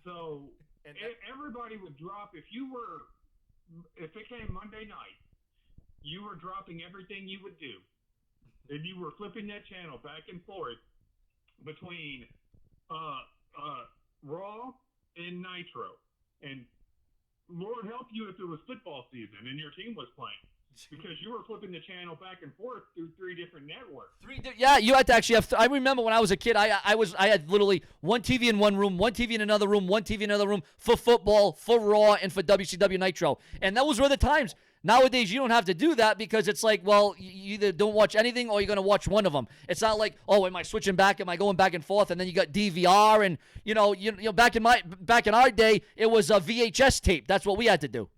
[SPEAKER 3] So everybody would drop if it came Monday night, you were dropping everything you would do. And you were flipping that channel back and forth between Raw and Nitro. And Lord help you if it was football season and your team was playing. Because you were flipping the channel back and forth through 3 different networks.
[SPEAKER 1] Yeah, you had to actually have. I remember when I was a kid, I had literally one TV in one room, one TV in another room, one TV in another room for football, for Raw, and for WCW Nitro. And those were the times. Nowadays, you don't have to do that because it's like, well, you either don't watch anything or you're going to watch one of them. It's not like, oh, am I switching back? Am I going back and forth? And then you got DVR and, back in our day, it was a VHS tape. That's what we had to do.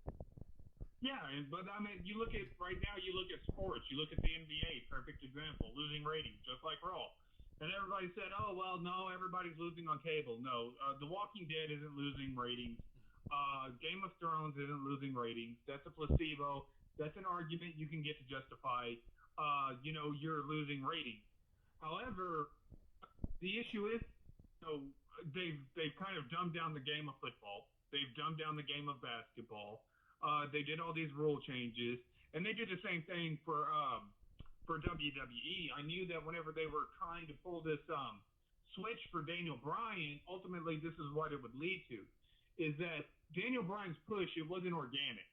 [SPEAKER 3] Yeah, but I mean, you look at right now. You look at sports. You look at the NBA. Perfect example, losing ratings, just like Raw. And everybody said, "Oh, well, no, everybody's losing on cable." No, The Walking Dead isn't losing ratings. Game of Thrones isn't losing ratings. That's a placebo. That's an argument you can get to justify, you're losing ratings. However, the issue is, they've kind of dumbed down the game of football. They've dumbed down the game of basketball. They did all these rule changes, and they did the same thing for WWE. I knew that whenever they were trying to pull this switch for Daniel Bryan, ultimately this is what it would lead to, is that Daniel Bryan's push, it wasn't organic.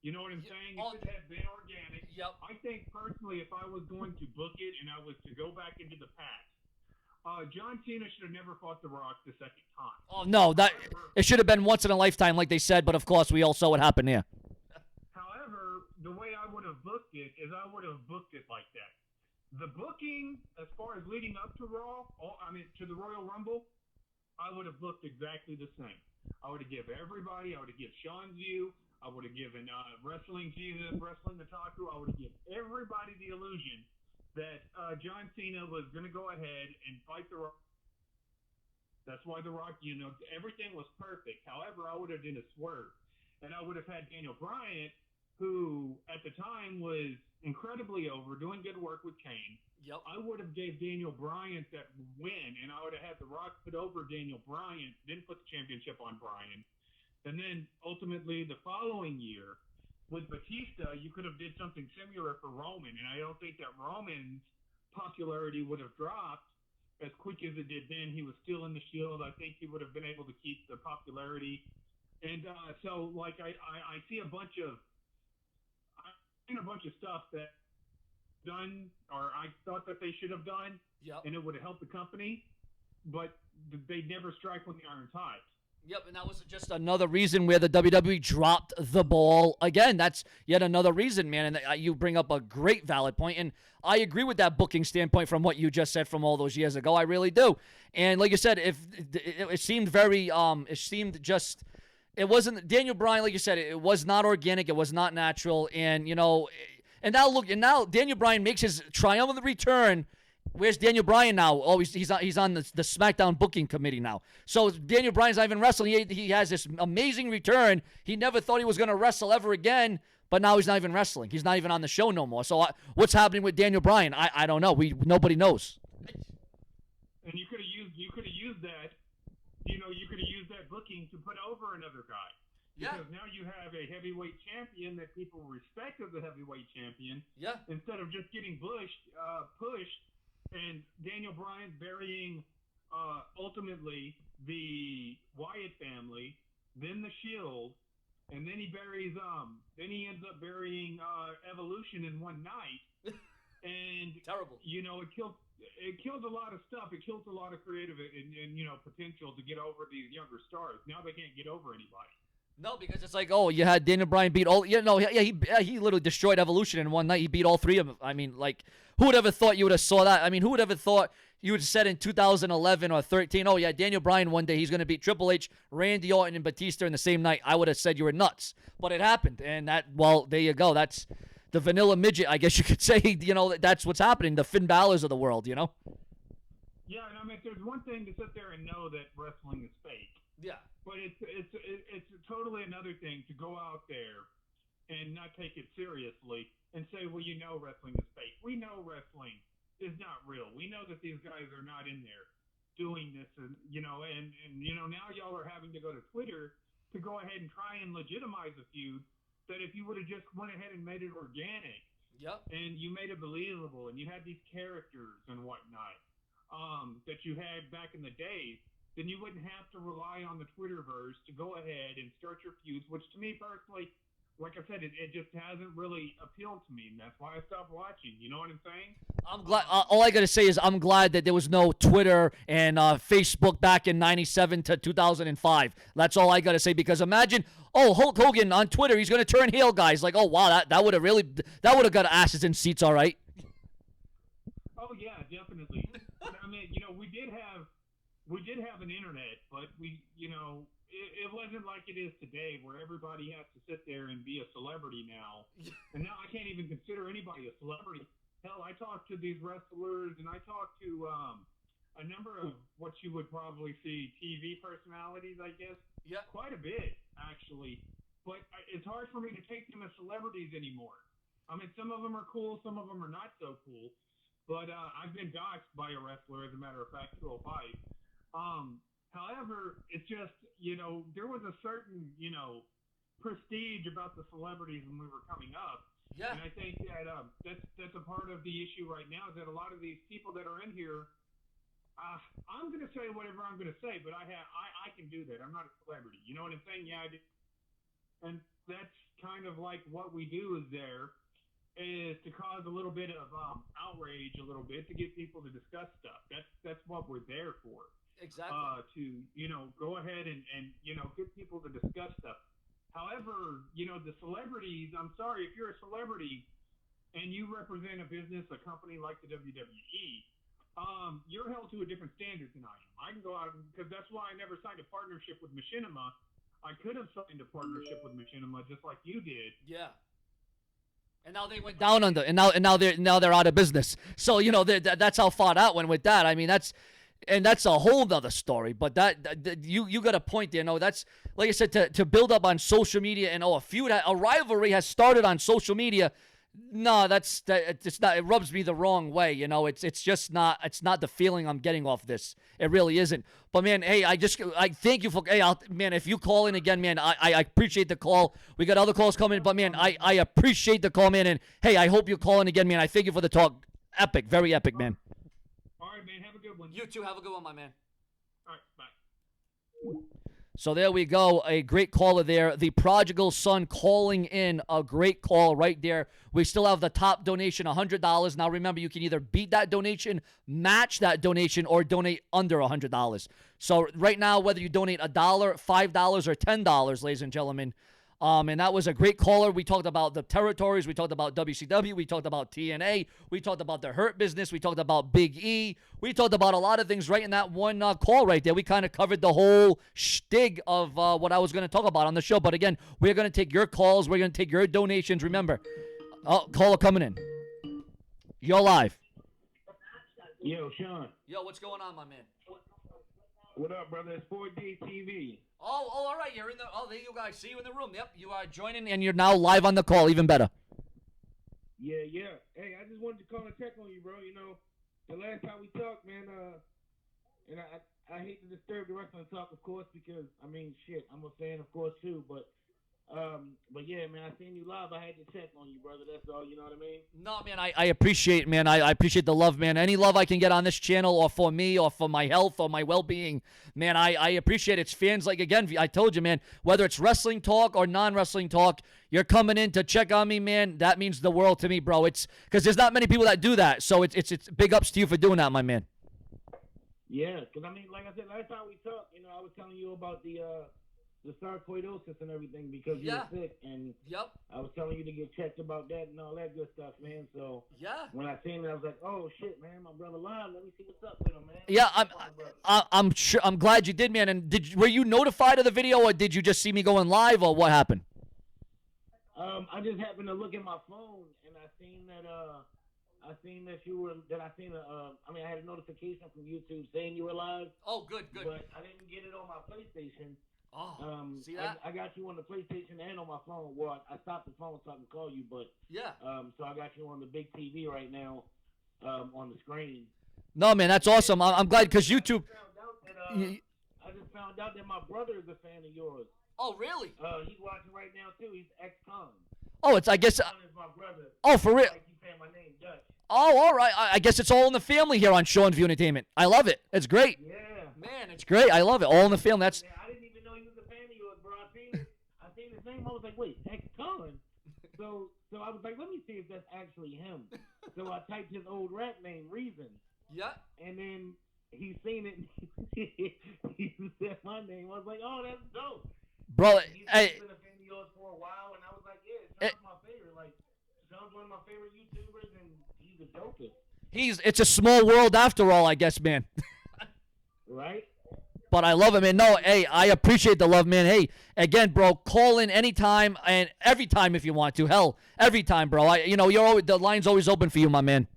[SPEAKER 3] You know what I'm saying? If it had been organic,
[SPEAKER 1] Yep.
[SPEAKER 3] I think personally, if I was going to book it and I was to go back into the past, John Cena should have never fought The Rock the second time.
[SPEAKER 1] Oh, no, it should have been once in a lifetime, like they said, but of course, we all saw what happened here.
[SPEAKER 3] However, the way I would have booked it is I would have booked it like that. The booking, as far as leading up to to the Royal Rumble, I would have booked exactly the same. I would have given everybody, I would have given Sean's View, I would have given Wrestling Jesus, Wrestling Otaku, I would have given everybody the illusion that John Cena was going to go ahead and fight The Rock. That's why The Rock, everything was perfect. However, I would have done a swerve. And I would have had Daniel Bryan, who at the time was incredibly over, doing good work with Kane.
[SPEAKER 1] Yep.
[SPEAKER 3] I would have gave Daniel Bryan that win, and I would have had The Rock put over Daniel Bryan, then put the championship on Bryan. And then ultimately the following year, with Batista, you could have did something similar for Roman, and I don't think that Roman's popularity would have dropped as quick as it did then. He was still in the Shield. I think he would have been able to keep the popularity. And so, like, I see a bunch of stuff that done, or I thought that they should have done,
[SPEAKER 1] Yep.
[SPEAKER 3] and it would have helped the company, but they never strike when the iron's hot.
[SPEAKER 1] Yep, and that was just another reason where the WWE dropped the ball again. That's yet another reason, man. And you bring up a great valid point, and I agree with that booking standpoint from what you just said from all those years ago. I really do. And like you said, it seemed very, it wasn't Daniel Bryan. Like you said, it was not organic. It was not natural. And and now Daniel Bryan makes his triumphant return Where's Daniel Bryan now? Oh, he's on the SmackDown booking committee now. So Daniel Bryan's not even wrestling. He has this amazing return. He never thought he was going to wrestle ever again, but now he's not even wrestling. He's not even on the show no more. So what's happening with Daniel Bryan? I don't know. Nobody knows.
[SPEAKER 3] And you could have used that. You could have used that booking to put over another guy.
[SPEAKER 1] Yeah.
[SPEAKER 3] Because now you have a heavyweight champion that people respect as a heavyweight champion.
[SPEAKER 1] Yeah.
[SPEAKER 3] Instead of just getting pushed, and Daniel Bryan burying ultimately the Wyatt family, then the Shield, and then he ends up burying Evolution in one night. And
[SPEAKER 1] terrible.
[SPEAKER 3] It kills a lot of stuff. It kills a lot of creative and potential to get over these younger stars. Now they can't get over anybody.
[SPEAKER 1] No, because it's like, oh, you had Daniel Bryan beat all. He literally destroyed Evolution in one night. He beat all three of them. I mean, like, who would ever thought you would have saw that? I mean, who would ever thought you would have said in 2011 or 13, oh yeah, Daniel Bryan one day he's going to beat Triple H, Randy Orton, and Batista in the same night? I would have said you were nuts, but it happened, and there you go. That's the vanilla midget, I guess you could say. That's what's happening. The Finn Balor's of the world,
[SPEAKER 3] Yeah, and I mean, there's one thing to sit there and know that wrestling is fake.
[SPEAKER 1] Yeah.
[SPEAKER 3] But it's totally another thing to go out there and not take it seriously and say, well, wrestling is fake. We know wrestling is not real. We know that these guys are not in there doing this, and now y'all are having to go to Twitter to go ahead and try and legitimize a feud that if you would have just went ahead and made it organic,
[SPEAKER 1] yep,
[SPEAKER 3] and you made it believable, and you had these characters and whatnot that you had back in the days, then you wouldn't have to rely on the Twitterverse to go ahead and start your feuds, which to me personally, like I said, it just hasn't really appealed to me, and that's why I stopped watching. You know what I'm saying? I'm glad.
[SPEAKER 1] All I got to say is I'm glad that there was no Twitter and Facebook back in 97 to 2005. That's all I got to say, because imagine, Hulk Hogan on Twitter, he's going to turn heel, guys. Like, oh, wow, that would have got asses in seats, all right.
[SPEAKER 3] Oh, yeah, definitely. I mean, we did have an internet, but it wasn't like it is today, where everybody has to sit there and be a celebrity now. And now I can't even consider anybody a celebrity. Hell, I talk to these wrestlers, and I talk to a number of what you would probably see TV personalities, I guess.
[SPEAKER 1] Yeah.
[SPEAKER 3] Quite a bit, actually. But it's hard for me to take them as celebrities anymore. I mean, some of them are cool, some of them are not so cool. But I've been doxxed by a wrestler, as a matter of fact, 205. However, it's just, there was a certain, prestige about the celebrities when we were coming up.
[SPEAKER 1] Yeah.
[SPEAKER 3] And I think that that's a part of the issue right now, is that a lot of these people that are in here, I'm going to say whatever I'm going to say, but I can do that. I'm not a celebrity. You know what I'm saying? Yeah, I do. And that's kind of like what we do is to cause a little bit of outrage, a little bit, to get people to discuss stuff. That's what we're there for.
[SPEAKER 1] Exactly.
[SPEAKER 3] To go ahead and get people to discuss stuff. However, the celebrities, I'm sorry, if you're a celebrity and you represent a business, a company like the WWE, you're held to a different standard than I am. I can go out, because that's why I never signed a partnership with Machinima. I could have signed a partnership with Machinima just like you did.
[SPEAKER 1] Yeah. And now they went down under, and now they're out of business. So that's how far that went with that. I mean, that's a whole nother story. But that you got a point there. No, that's, like I said, to build up on social media, and a feud, a rivalry has started on social media. No, it's not. It rubs me the wrong way. It's just not. It's not the feeling I'm getting off this. It really isn't. But man, hey, I thank you for. Hey, man, if you call in again, man, I appreciate the call. We got other calls coming, but man, I appreciate the call, man. And hey, I hope you call in again, man. I thank you for the talk. Epic, very epic, man.
[SPEAKER 3] All right, man. Have a good one.
[SPEAKER 1] You too. Have a good one, my man.
[SPEAKER 3] All right, bye.
[SPEAKER 1] So there we go. A great caller there. The prodigal son calling in. A great call right there. We still have the top donation, $100. Now remember, you can either beat that donation, match that donation, or donate under $100. So right now, whether you donate $1, $5, or $10, ladies and gentlemen, and that was a great caller. We talked about the territories. We talked about WCW. We talked about TNA. We talked about the Hurt Business. We talked about Big E. We talked about a lot of things right in that one call right there. We kind of covered the whole shtick of what I was going to talk about on the show. But again, we're going to take your calls. We're going to take your donations. Remember, caller coming in. You're live.
[SPEAKER 3] Yo, Sean.
[SPEAKER 1] Yo, what's going on, my man?
[SPEAKER 3] What up, brother? It's 4D TV.
[SPEAKER 1] Oh, all right. You're in the. Oh, there you guys. See you in the room. Yep, you are joining, and you're now live on the call. Even better.
[SPEAKER 3] Yeah, yeah. Hey, I just wanted to call and check on you, bro. You know, the last time we talked, man, and I hate to disturb the wrestling talk, of course, because, I mean, shit, I'm a fan, of course, too, but yeah, man, I seen you live. I had to check on you, brother. That's all, you know what I mean?
[SPEAKER 1] No, man, I appreciate, man. I appreciate the love, man. Any love I can get on this channel or for me or for my health or my well-being, man, I appreciate it. It's fans like, again, I told you, man, whether it's wrestling talk or non-wrestling talk, you're coming in to check on me, man. That means the world to me, bro. It's because there's not many people that do that, so it's big ups to you for doing that, my man.
[SPEAKER 3] Yeah, because, I mean, like I said, last time we talked, you know, I was telling you about the sarcoidosis and everything because you were sick, and I was telling you to get checked about that and all that good stuff, man. So when I seen it, I was like, oh shit, man, my brother live. Let me see what's up with him, man.
[SPEAKER 1] Yeah, I'm sure. I'm glad you did, man. And were you notified of the video, or did you just see me going live, or what happened?
[SPEAKER 3] I just happened to look at my phone and I seen that I mean, I had a notification from YouTube saying you were live.
[SPEAKER 1] Oh, good.
[SPEAKER 3] But I didn't get it on my PlayStation.
[SPEAKER 1] Oh, see that?
[SPEAKER 3] I got you on the PlayStation and on my phone. Well, I stopped the phone so I can call you, but so I got you on the big TV right now, on the screen.
[SPEAKER 1] No, man, that's awesome. I'm glad because YouTube.
[SPEAKER 3] I just found out that my brother is a fan of yours.
[SPEAKER 1] Oh, really?
[SPEAKER 3] He's watching right now too. He's ex-con.
[SPEAKER 1] Oh, it's I guess.
[SPEAKER 3] Con is my brother.
[SPEAKER 1] Oh, for real?
[SPEAKER 3] Like you saying my name, Dutch.
[SPEAKER 1] Oh, all right. I guess it's all in the family here on Show and View Entertainment. I love it. It's great.
[SPEAKER 3] Yeah.
[SPEAKER 1] Man, it's great. I love it. All in the family. That's.
[SPEAKER 3] Yeah, I didn't even know he was a fan of yours, bro. I seen his name. I was like, wait, ex-con. So I was like, let me see if that's actually him. So I typed his old rap name, Reason.
[SPEAKER 1] Yeah.
[SPEAKER 3] And then he seen it. He said my name. I was like, oh, that's dope.
[SPEAKER 1] Bro,
[SPEAKER 3] He's
[SPEAKER 1] hey.
[SPEAKER 3] been a fan of yours for a while, and I was like, yeah, Sean's my favorite. Like, Sean's one of my favorite YouTubers, and he's the dopest.
[SPEAKER 1] It's a small world after all, I guess, man.
[SPEAKER 3] Right?
[SPEAKER 1] But I love it, man. No, hey, I appreciate the love, man. Hey, again, bro, call in anytime and every time if you want to. Hell, every time, bro. The line's always open for you, my man.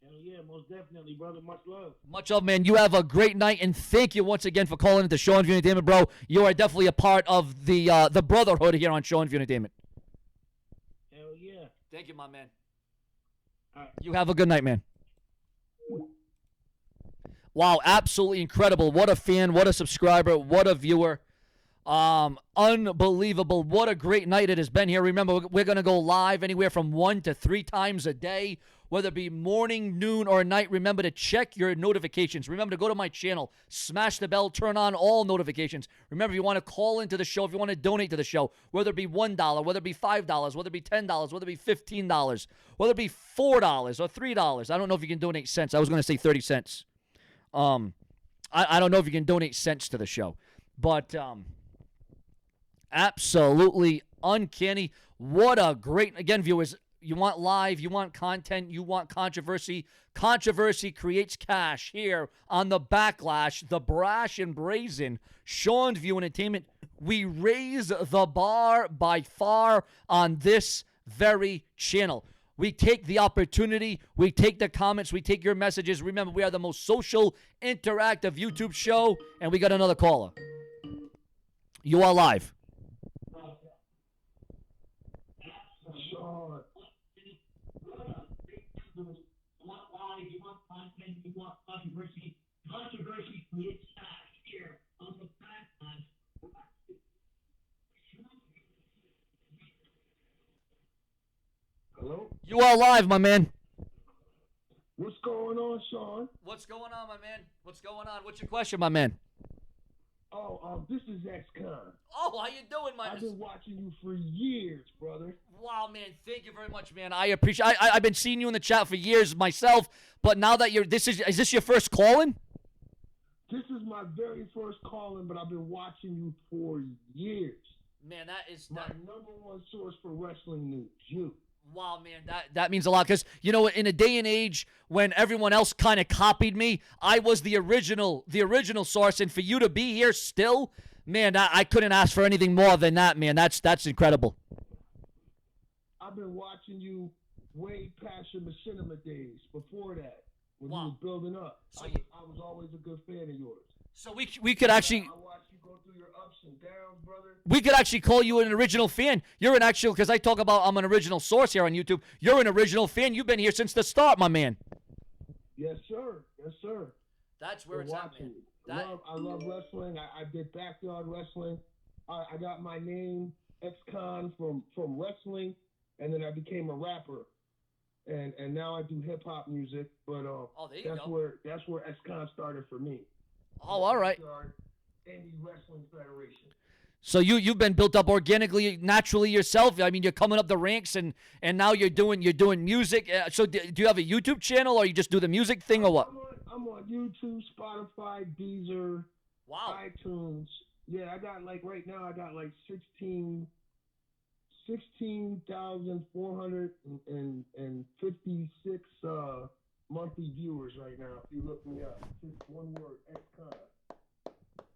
[SPEAKER 3] Hell yeah, most definitely, brother. Much love.
[SPEAKER 1] Much love, man. You have a great night, and thank you once again for calling into Show and View Entertainment, bro. You are definitely a part of the brotherhood here on Show and View Entertainment.
[SPEAKER 3] Hell yeah.
[SPEAKER 1] Thank you, my man.
[SPEAKER 3] All right.
[SPEAKER 1] You have a good night, man. Wow, absolutely incredible. What a fan, what a subscriber, what a viewer. Unbelievable. What a great night it has been here. Remember, we're going to go live anywhere from 1 to 3 times a day, whether it be morning, noon, or night. Remember to check your notifications. Remember to go to my channel, smash the bell, turn on all notifications. Remember, if you want to call into the show, if you want to donate to the show, whether it be $1, whether it be $5, whether it be $10, whether it be $15, whether it be $4 or $3. I don't know if you can donate cents. I was going to say 30 cents. I don't know if you can donate cents to the show, but absolutely uncanny. What a great, again, viewers, you want live, you want content, you want controversy. Controversy creates cash here on the Backlash, the brash and brazen Sean's View Entertainment. We raise the bar by far on this very channel. We take the opportunity, we take the comments, we take your messages. Remember, we are the most social, interactive YouTube show, and we got another caller. You are live.
[SPEAKER 3] Controversy creates here on the Backlash. Hello?
[SPEAKER 1] You are live, my man.
[SPEAKER 3] What's going on, Sean?
[SPEAKER 1] What's going on, my man? What's going on? What's your question, my man?
[SPEAKER 3] Oh, this is ex-con.
[SPEAKER 1] Oh, how you doing, my man?
[SPEAKER 3] I've been watching you for years, brother.
[SPEAKER 1] Wow, man, thank you very much, man. I appreciate. I've been seeing you in the chat for years myself, but now that is this your first call-in?
[SPEAKER 3] This is my very first call-in, but I've been watching you for years.
[SPEAKER 1] Man, that is
[SPEAKER 3] my number one source for wrestling news. You.
[SPEAKER 1] Wow, man, that means a lot because, you know, in a day and age when everyone else kind of copied me, I was the original source, and for you to be here still, man, I couldn't ask for anything more than that, man. That's incredible.
[SPEAKER 3] I've been watching you way past your machinima days. Before that,
[SPEAKER 4] when
[SPEAKER 1] Wow.
[SPEAKER 4] you was building up.
[SPEAKER 1] So
[SPEAKER 4] I was always a good fan of yours.
[SPEAKER 1] So we could actually
[SPEAKER 4] I watched you go through your ups and downs, brother.
[SPEAKER 1] we could actually call you an original fan. You're an actual, because I talk about I'm an original source here on YouTube. You're an original fan. You've been here since the start, my man.
[SPEAKER 4] Yes, sir. Yes, sir.
[SPEAKER 1] That's where
[SPEAKER 4] Been
[SPEAKER 1] it's at,
[SPEAKER 4] watching.
[SPEAKER 1] man.
[SPEAKER 4] I love wrestling. I did backyard wrestling. I got my name ex-con from wrestling, and then I became a rapper, and now I do hip hop music. But
[SPEAKER 1] there you
[SPEAKER 4] that's where ex-con started for me.
[SPEAKER 1] Oh, all right.
[SPEAKER 4] Indie Wrestling Federation.
[SPEAKER 1] So you've been built up organically, naturally yourself. I mean, you're coming up the ranks, and now you're doing music. So do you have a YouTube channel, or you just do the music thing, or what?
[SPEAKER 4] I'm on YouTube, Spotify, Deezer,
[SPEAKER 1] Wow.
[SPEAKER 4] iTunes. Yeah, I got right now I got 16,456 monthly viewers right now. If you look me up, just one word, ex-con.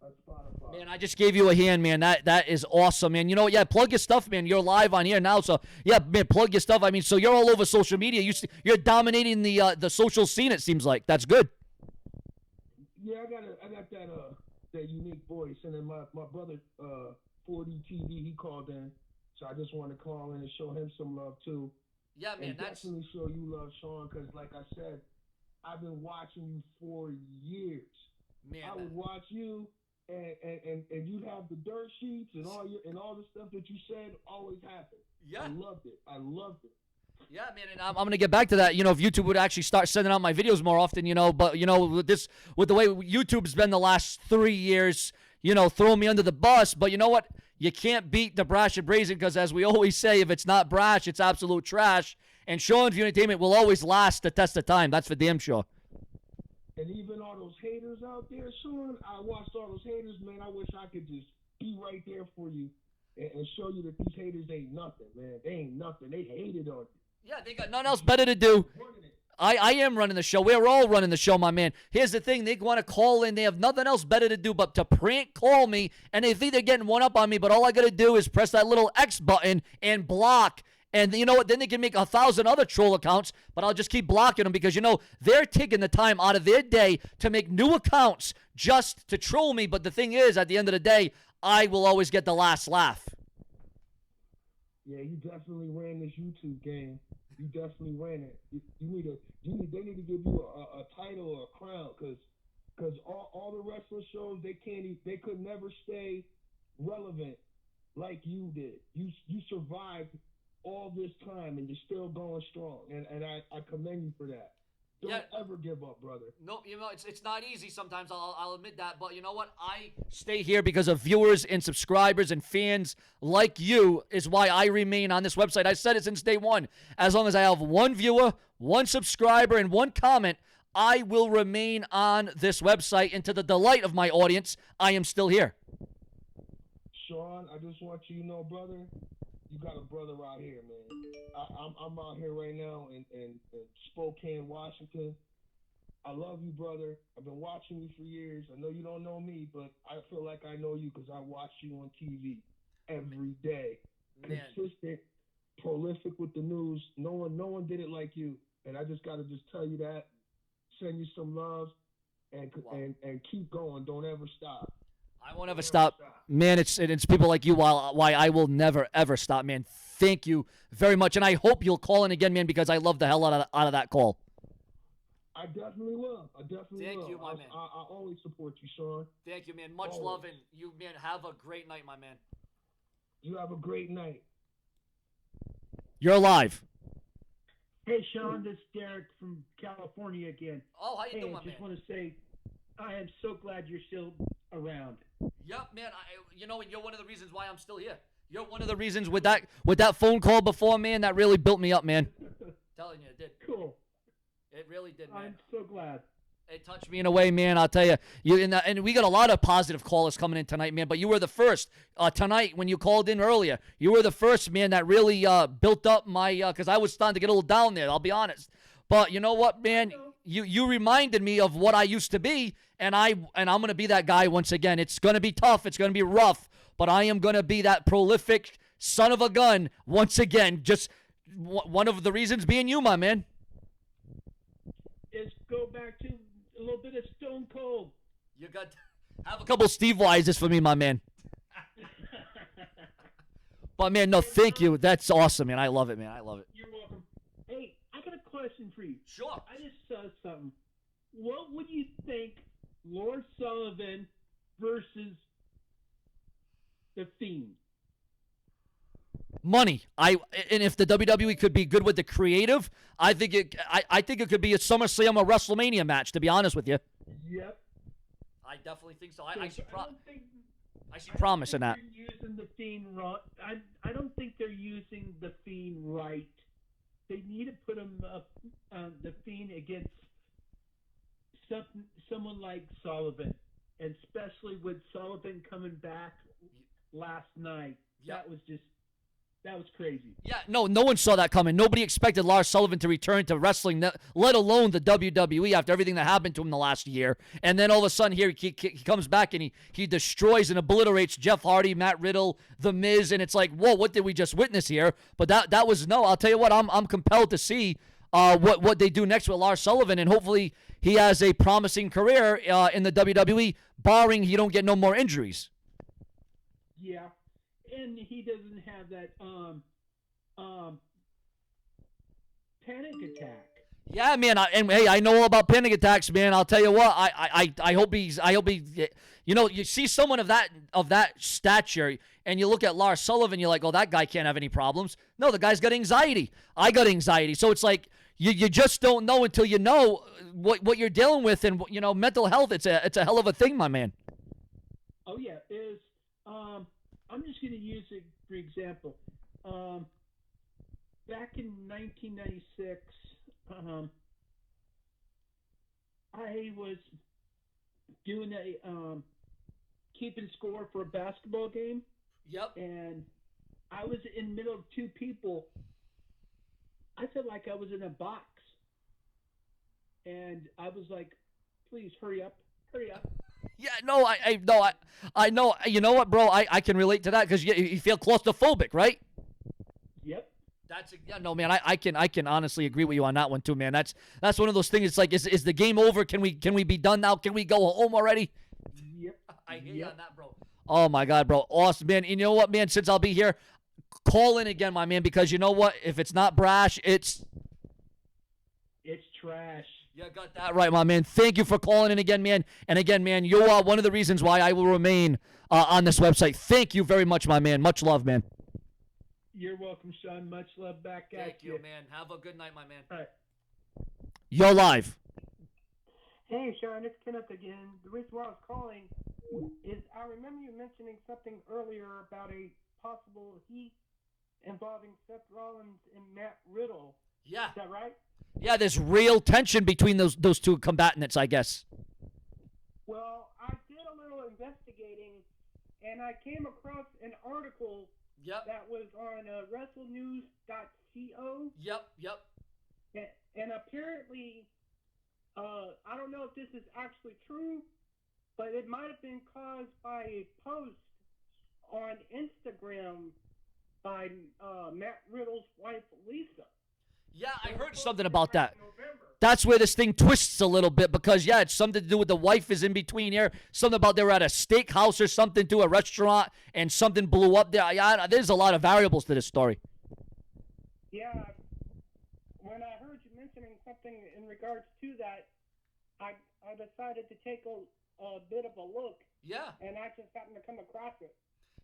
[SPEAKER 4] On Spotify.
[SPEAKER 1] Man, I just gave you a hand, man. That is awesome, man. You know what? Yeah, plug your stuff, man. You're live on here now, so yeah, man, plug your stuff. I mean, so you're all over social media. You're dominating the social scene. It seems like that's good.
[SPEAKER 4] Yeah, I got that unique voice, and then my brother 40 TV, he called in, so I just want to call in and show him some love too.
[SPEAKER 1] Yeah, man,
[SPEAKER 4] and definitely show you love, Sean, because like I said, I've been watching you for years.
[SPEAKER 1] Man,
[SPEAKER 4] I would watch you, and you'd have the dirt sheets and all the stuff that you said always happened.
[SPEAKER 1] Yeah,
[SPEAKER 4] I loved it.
[SPEAKER 1] Yeah, man, and I'm gonna get back to that. You know, if YouTube would actually start sending out my videos more often, you know, but you know, with the way YouTube's been the last 3 years, you know, throwing me under the bus. But you know what? You can't beat the brash and brazen, because as we always say, if it's not brash, it's absolute trash. And Sean's Entertainment will always last the test of time. That's for damn sure.
[SPEAKER 4] And even all those haters out there, Sean, I watched all those haters, man. I wish I could just be right there for you and show you that these haters ain't nothing, man. They ain't nothing. They hated on you.
[SPEAKER 1] Yeah, they got nothing else better to do. I am running the show. We're all running the show, my man. Here's the thing. They want to call in. They have nothing else better to do but to prank call me, and they think they're getting one up on me, but all I got to do is press that little X button and block. And you know what? Then they can make 1,000 other troll accounts, but I'll just keep blocking them because, you know, they're taking the time out of their day to make new accounts just to troll me. But the thing is, at the end of the day, I will always get the last laugh.
[SPEAKER 4] Yeah, you definitely ran this YouTube game. You definitely ran it. They need to give you a title or a crown, because all the wrestling shows, they could never stay relevant like you did. You survived all this time, and you're still going strong, and I commend you for that. Don't ever give up, brother.
[SPEAKER 1] Nope, you know, it's not easy sometimes, I'll admit that, but you know what? I stay here because of viewers and subscribers and fans like you is why I remain on this website. I said it since day one. As long as I have one viewer, one subscriber, and one comment, I will remain on this website, and to the delight of my audience, I am still here.
[SPEAKER 4] Sean, I just want you to know, brother, you got a brother out here, man. I'm out here right now in Spokane, Washington. I love you, brother. I've been watching you for years. I know you don't know me, but I feel like I know you because I watch you on TV every day. Man. Consistent, prolific with the news. No one did it like you, and I just got to tell you that. Send you some love, and keep going. Don't ever stop.
[SPEAKER 1] I won't ever stop. Man, it's people like you why I will never, ever stop, man. Thank you very much. And I hope you'll call in again, man, because I love the hell out of that call.
[SPEAKER 4] I definitely will.
[SPEAKER 1] Thank you, my man.
[SPEAKER 4] I always support you, Sean.
[SPEAKER 1] Thank you, man. Much love, and you, man, have a great night, my man.
[SPEAKER 4] You have a great night.
[SPEAKER 1] You're live.
[SPEAKER 5] Hey, Sean, this is Derek from California again.
[SPEAKER 1] Oh, how you doing, my man?
[SPEAKER 5] I just want to say I am so glad you're still around.
[SPEAKER 1] Yep, man. You know, and you're one of the reasons why I'm still here. You're one of the reasons with that phone call before, man, that really built me up, man. Telling you, it did.
[SPEAKER 5] Cool.
[SPEAKER 1] It really did, man.
[SPEAKER 5] I'm so glad.
[SPEAKER 1] It touched me in a way, man. I'll tell you. And we got a lot of positive callers coming in tonight, man. But you were the first tonight when you called in earlier. You were the first, man, that really built up my because I was starting to get a little down there. I'll be honest. But you know what, man? You reminded me of what I used to be, and I'm gonna be that guy once again. It's gonna be tough. It's gonna be rough, but I am gonna be that prolific son of a gun once again. Just one of the reasons being you, my man.
[SPEAKER 5] Is go back back to a little bit of Stone Cold.
[SPEAKER 1] You got have a couple Steve Wises for me, my man. But man, no, thank you. That's awesome, man. I love it, man. I love it.
[SPEAKER 5] You're welcome. Hey, I got a question for you.
[SPEAKER 1] Sure.
[SPEAKER 5] I just saw something. What would you think, Lord Sullivan versus The Fiend?
[SPEAKER 1] Money. And if the WWE could be good with the creative, I think it could be a SummerSlam or WrestleMania match. To be honest with you.
[SPEAKER 5] Yep.
[SPEAKER 1] I definitely think so. I
[SPEAKER 5] I
[SPEAKER 1] see promise in that.
[SPEAKER 5] They're using The Fiend right. I don't think they're using The Fiend right. They need to put him up, The Fiend against someone like Sullivan, and especially with Sullivan coming back last night.
[SPEAKER 1] Yep.
[SPEAKER 5] That was crazy.
[SPEAKER 1] Yeah, no one saw that coming. Nobody expected Lars Sullivan to return to wrestling, let alone the WWE after everything that happened to him the last year. And then all of a sudden here he comes back and he destroys and obliterates Jeff Hardy, Matt Riddle, The Miz, and it's like, whoa, what did we just witness here? But that was no. I'll tell you what, I'm compelled to see what they do next with Lars Sullivan, and hopefully he has a promising career in the WWE, barring he don't get no more injuries.
[SPEAKER 5] Yeah. And he doesn't have that panic attack.
[SPEAKER 1] Yeah, man. I know all about panic attacks, man. I'll tell you what. I hope he. You know, you see someone of that stature, and you look at Lars Sullivan, you're like, oh, that guy can't have any problems. No, the guy's got anxiety. I got anxiety, so it's like you just don't know until you know what you're dealing with, and mental health. It's a hell of a thing, my man.
[SPEAKER 5] Oh yeah, I'm just going to use it for example. Back in 1996, I was doing keeping score for a basketball game.
[SPEAKER 1] Yep.
[SPEAKER 5] And I was in the middle of two people. I felt like I was in a box. And I was like, please hurry up.
[SPEAKER 1] Yeah, no, I know. You know what, bro? I can relate to that because you feel claustrophobic, right?
[SPEAKER 5] Yep.
[SPEAKER 1] No, man. I can honestly agree with you on that one too, man. That's one of those things. It's like, is the game over? Can we be done now? Can we go home already?
[SPEAKER 5] Yep.
[SPEAKER 1] I hear you on that, bro. Oh my God, bro, awesome, man. You know what, man? Since I'll be here, call in again, my man, because you know what? If it's not brash, it's
[SPEAKER 5] trash.
[SPEAKER 1] You got that right, my man. Thank you for calling in again, man. And again, man, you are one of the reasons why I will remain on this website. Thank you very much, my man. Much love, man.
[SPEAKER 5] You're welcome, Sean. Much love back at you.
[SPEAKER 1] Thank you, man. Have a good night, my man.
[SPEAKER 5] All right.
[SPEAKER 1] You're live.
[SPEAKER 2] Hey, Sean, it's Kenneth again. The reason why I was calling is I remember you mentioning something earlier about a possible heat involving Seth Rollins and Matt Riddle.
[SPEAKER 1] Yeah.
[SPEAKER 2] Is that right?
[SPEAKER 1] Yeah, there's real tension between those two combatants, I guess.
[SPEAKER 2] Well, I did a little investigating, and I came across an article that was on WrestleNews.co.
[SPEAKER 1] Yep.
[SPEAKER 2] And apparently, I don't know if this is actually true, but it might have been caused by a post on Instagram by Matt Riddle's wife, Lisa.
[SPEAKER 1] Yeah, I heard something about that. That's where this thing twists a little bit because, yeah, it's something to do with the wife is in between here. Something about they were at a steakhouse or something to a restaurant and something blew up there. Yeah, there's a lot of variables to this story.
[SPEAKER 2] Yeah, when I heard you mentioning something in regards to that, I decided to take a bit of a look.
[SPEAKER 1] Yeah.
[SPEAKER 2] And I just happened to come across it.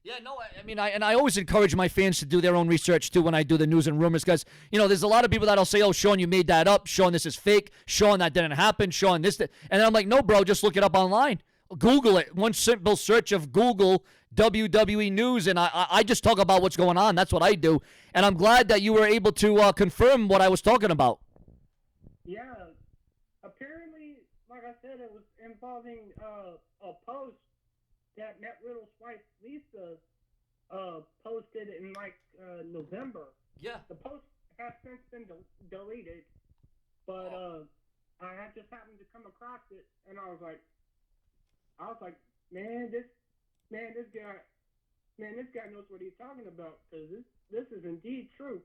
[SPEAKER 1] Yeah, no, I mean, I always encourage my fans to do their own research, too, when I do the news and rumors, because, there's a lot of people that'll say, oh, Sean, you made that up. Sean, this is fake. Sean, that didn't happen. Sean, this. And then I'm like, no, bro, just look it up online. Google it. One simple search of Google WWE News, and I just talk about what's going on. That's what I do. And I'm glad that you were able to confirm what I was talking about.
[SPEAKER 2] Yeah. Apparently, like I said, it was involving a post that Matt Riddle's wife, Lisa, posted in, November. Yeah. The post has since been deleted, but I had just happened to come across it, and I was like, man, this guy knows what he's talking about, because this is indeed true.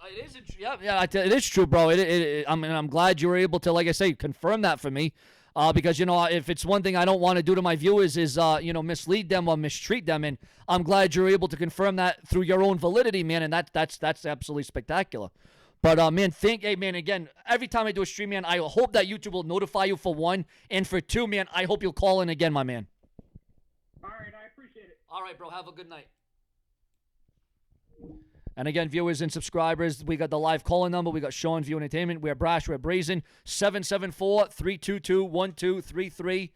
[SPEAKER 1] It is. It is true, bro. I'm glad you were able to, like I say, confirm that for me. Because if it's one thing I don't want to do to my viewers is mislead them or mistreat them, and I'm glad you're able to confirm that through your own validity, man. And that's absolutely spectacular. But man, again, every time I do a stream, man, I hope that YouTube will notify you for one, and for two, man, I hope you'll call in again, my man.
[SPEAKER 3] All right, I appreciate it.
[SPEAKER 1] All right, bro. Have a good night. And again, viewers and subscribers, we got the live calling number. We got Sean's View Entertainment. We're brash. We're brazen. 774-322-1233.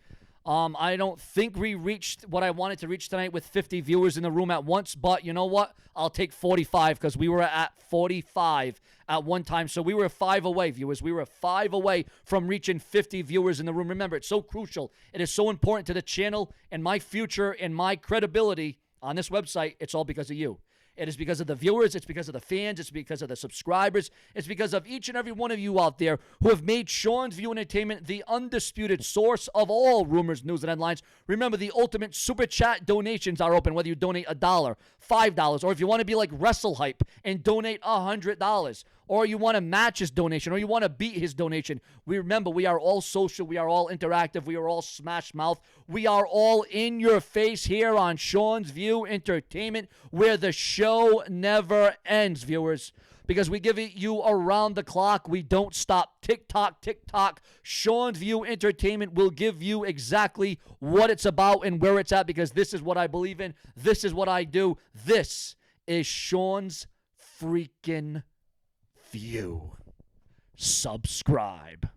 [SPEAKER 1] I don't think we reached what I wanted to reach tonight with 50 viewers in the room at once. But you know what? I'll take 45 because we were at 45 at one time. So we were 5 away, viewers. We were 5 away from reaching 50 viewers in the room. Remember, it's so crucial. It is so important to the channel and my future and my credibility on this website. It's all because of you. It is because of the viewers. It's because of the fans. It's because of the subscribers. It's because of each and every one of you out there who have made Sean's View Entertainment the undisputed source of all rumors, news, and headlines. Remember, the ultimate super chat donations are open, whether you donate $1, $5, or if you want to be like Wrestle Hype and donate $100, or you want to match his donation, or you want to beat his donation. Remember, we are all social. We are all interactive. We are all smash mouth. We are all in your face here on Sean's View Entertainment, where the show never ends, viewers. Because we give it you around the clock. We don't stop. Tick-tock, tick-tock. Sean's View Entertainment will give you exactly what it's about and where it's at, because this is what I believe in. This is what I do. This is Sean's freaking View. Subscribe.